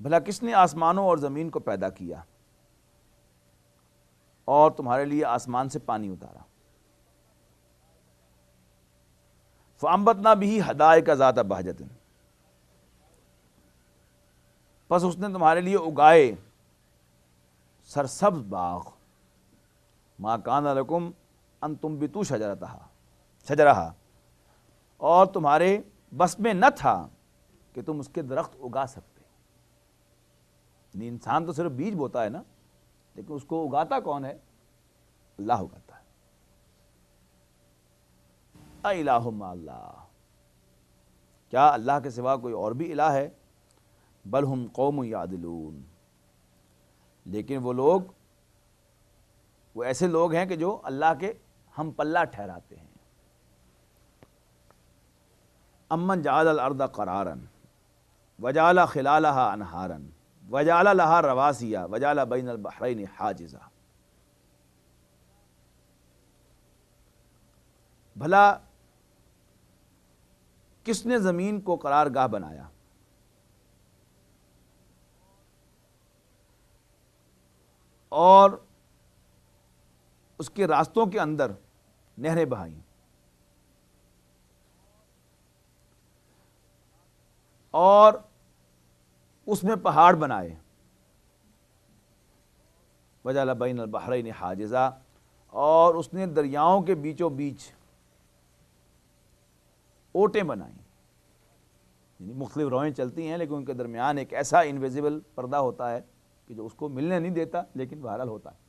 بھلا کس نے آسمانوں اور زمین کو پیدا کیا اور تمہارے لیے آسمان سے پانی اتارا۔ فَأَنبَتْنَا بِهِ حَدَائِقَ ذَاتَ بَهْجَةٍ، پس اس نے تمہارے لیے اگائے سرسبز باغ، مَا كَانَ لَكُمْ أَن تُنبِتُوا شَجَرَهَا، اور تمہارے بس میں نہ تھا کہ تم اس کے درخت اگا سکتے۔ یعنی انسان تو صرف بیج بوتا ہے نا، لیکن اس کو اگاتا کون ہے؟ اللہ اگاتا ہے۔ اَإِلَٰهٌ مَّعَ اللَّهِ، کیا اللہ کے سوا کوئی اور بھی الہ ہے؟ بل ہم قوم یعدلون، لیکن وہ ایسے لوگ ہیں کہ جو اللہ کے ہم پلہ ٹھہراتے ہیں۔ امن جعل الارض قرارا وجعل خلالها انہارا وجعل لها رواسیا وجعل بین البحرین حاجزا، بھلا کس نے زمین کو قرار گاہ بنایا اور اس کے راستوں کے اندر نہریں بہائیں، اور اس میں پہاڑ بنائے، وجعل بین البحرین حاجزا، اور اس نے دریاؤں کے بیچوں بیچ اوٹیں بنائیں، یعنی مختلف روئیں چلتی ہیں لیکن ان کے درمیان ایک ایسا انویزیبل پردہ ہوتا ہے کہ جو اس کو ملنے نہیں دیتا، لیکن بہرحال ہوتا ہے۔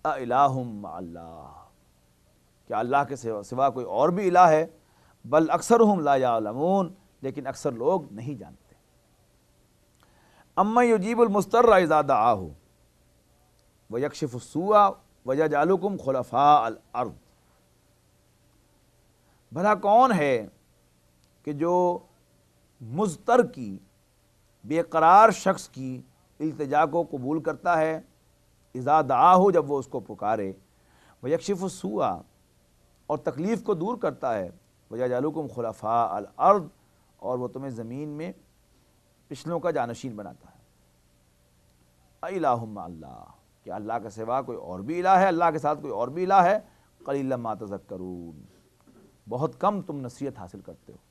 اَإِلَٰهٌ مَّعَ اللَّهِ، کیا اللہ کے سوا کوئی اور بھی الہ ہے؟ بل اکثرهم لا یعلمون، لیکن اکثر لوگ نہیں جانتے۔ امن یجیب المضطر اذا دعاہ ویکشف السوء ویجعلکم خلفاء الارض، بھلا کون ہے کہ جو مضطر کی، بے قرار شخص کی التجا کو قبول کرتا ہے، اذا دعاہ، جب وہ اس کو پکارے، ویکشف السوء، اور تکلیف کو دور کرتا ہے، وَيَجْعَلُكُمْ خُلَفَاءَ الْأَرْضِ، اور وہ تمہیں زمین میں پچھلوں کا جانشین بناتا ہے۔ اَإِلَٰهٌ مَّعَ اللَّهِ، کیا اللہ کے سوا کوئی اور بھی الہ ہے، اللہ کے ساتھ کوئی اور بھی الہ ہے؟ قَلِيلًا مَّا تَذَكَّرُونَ، بہت کم تم نصیحت حاصل کرتے ہو۔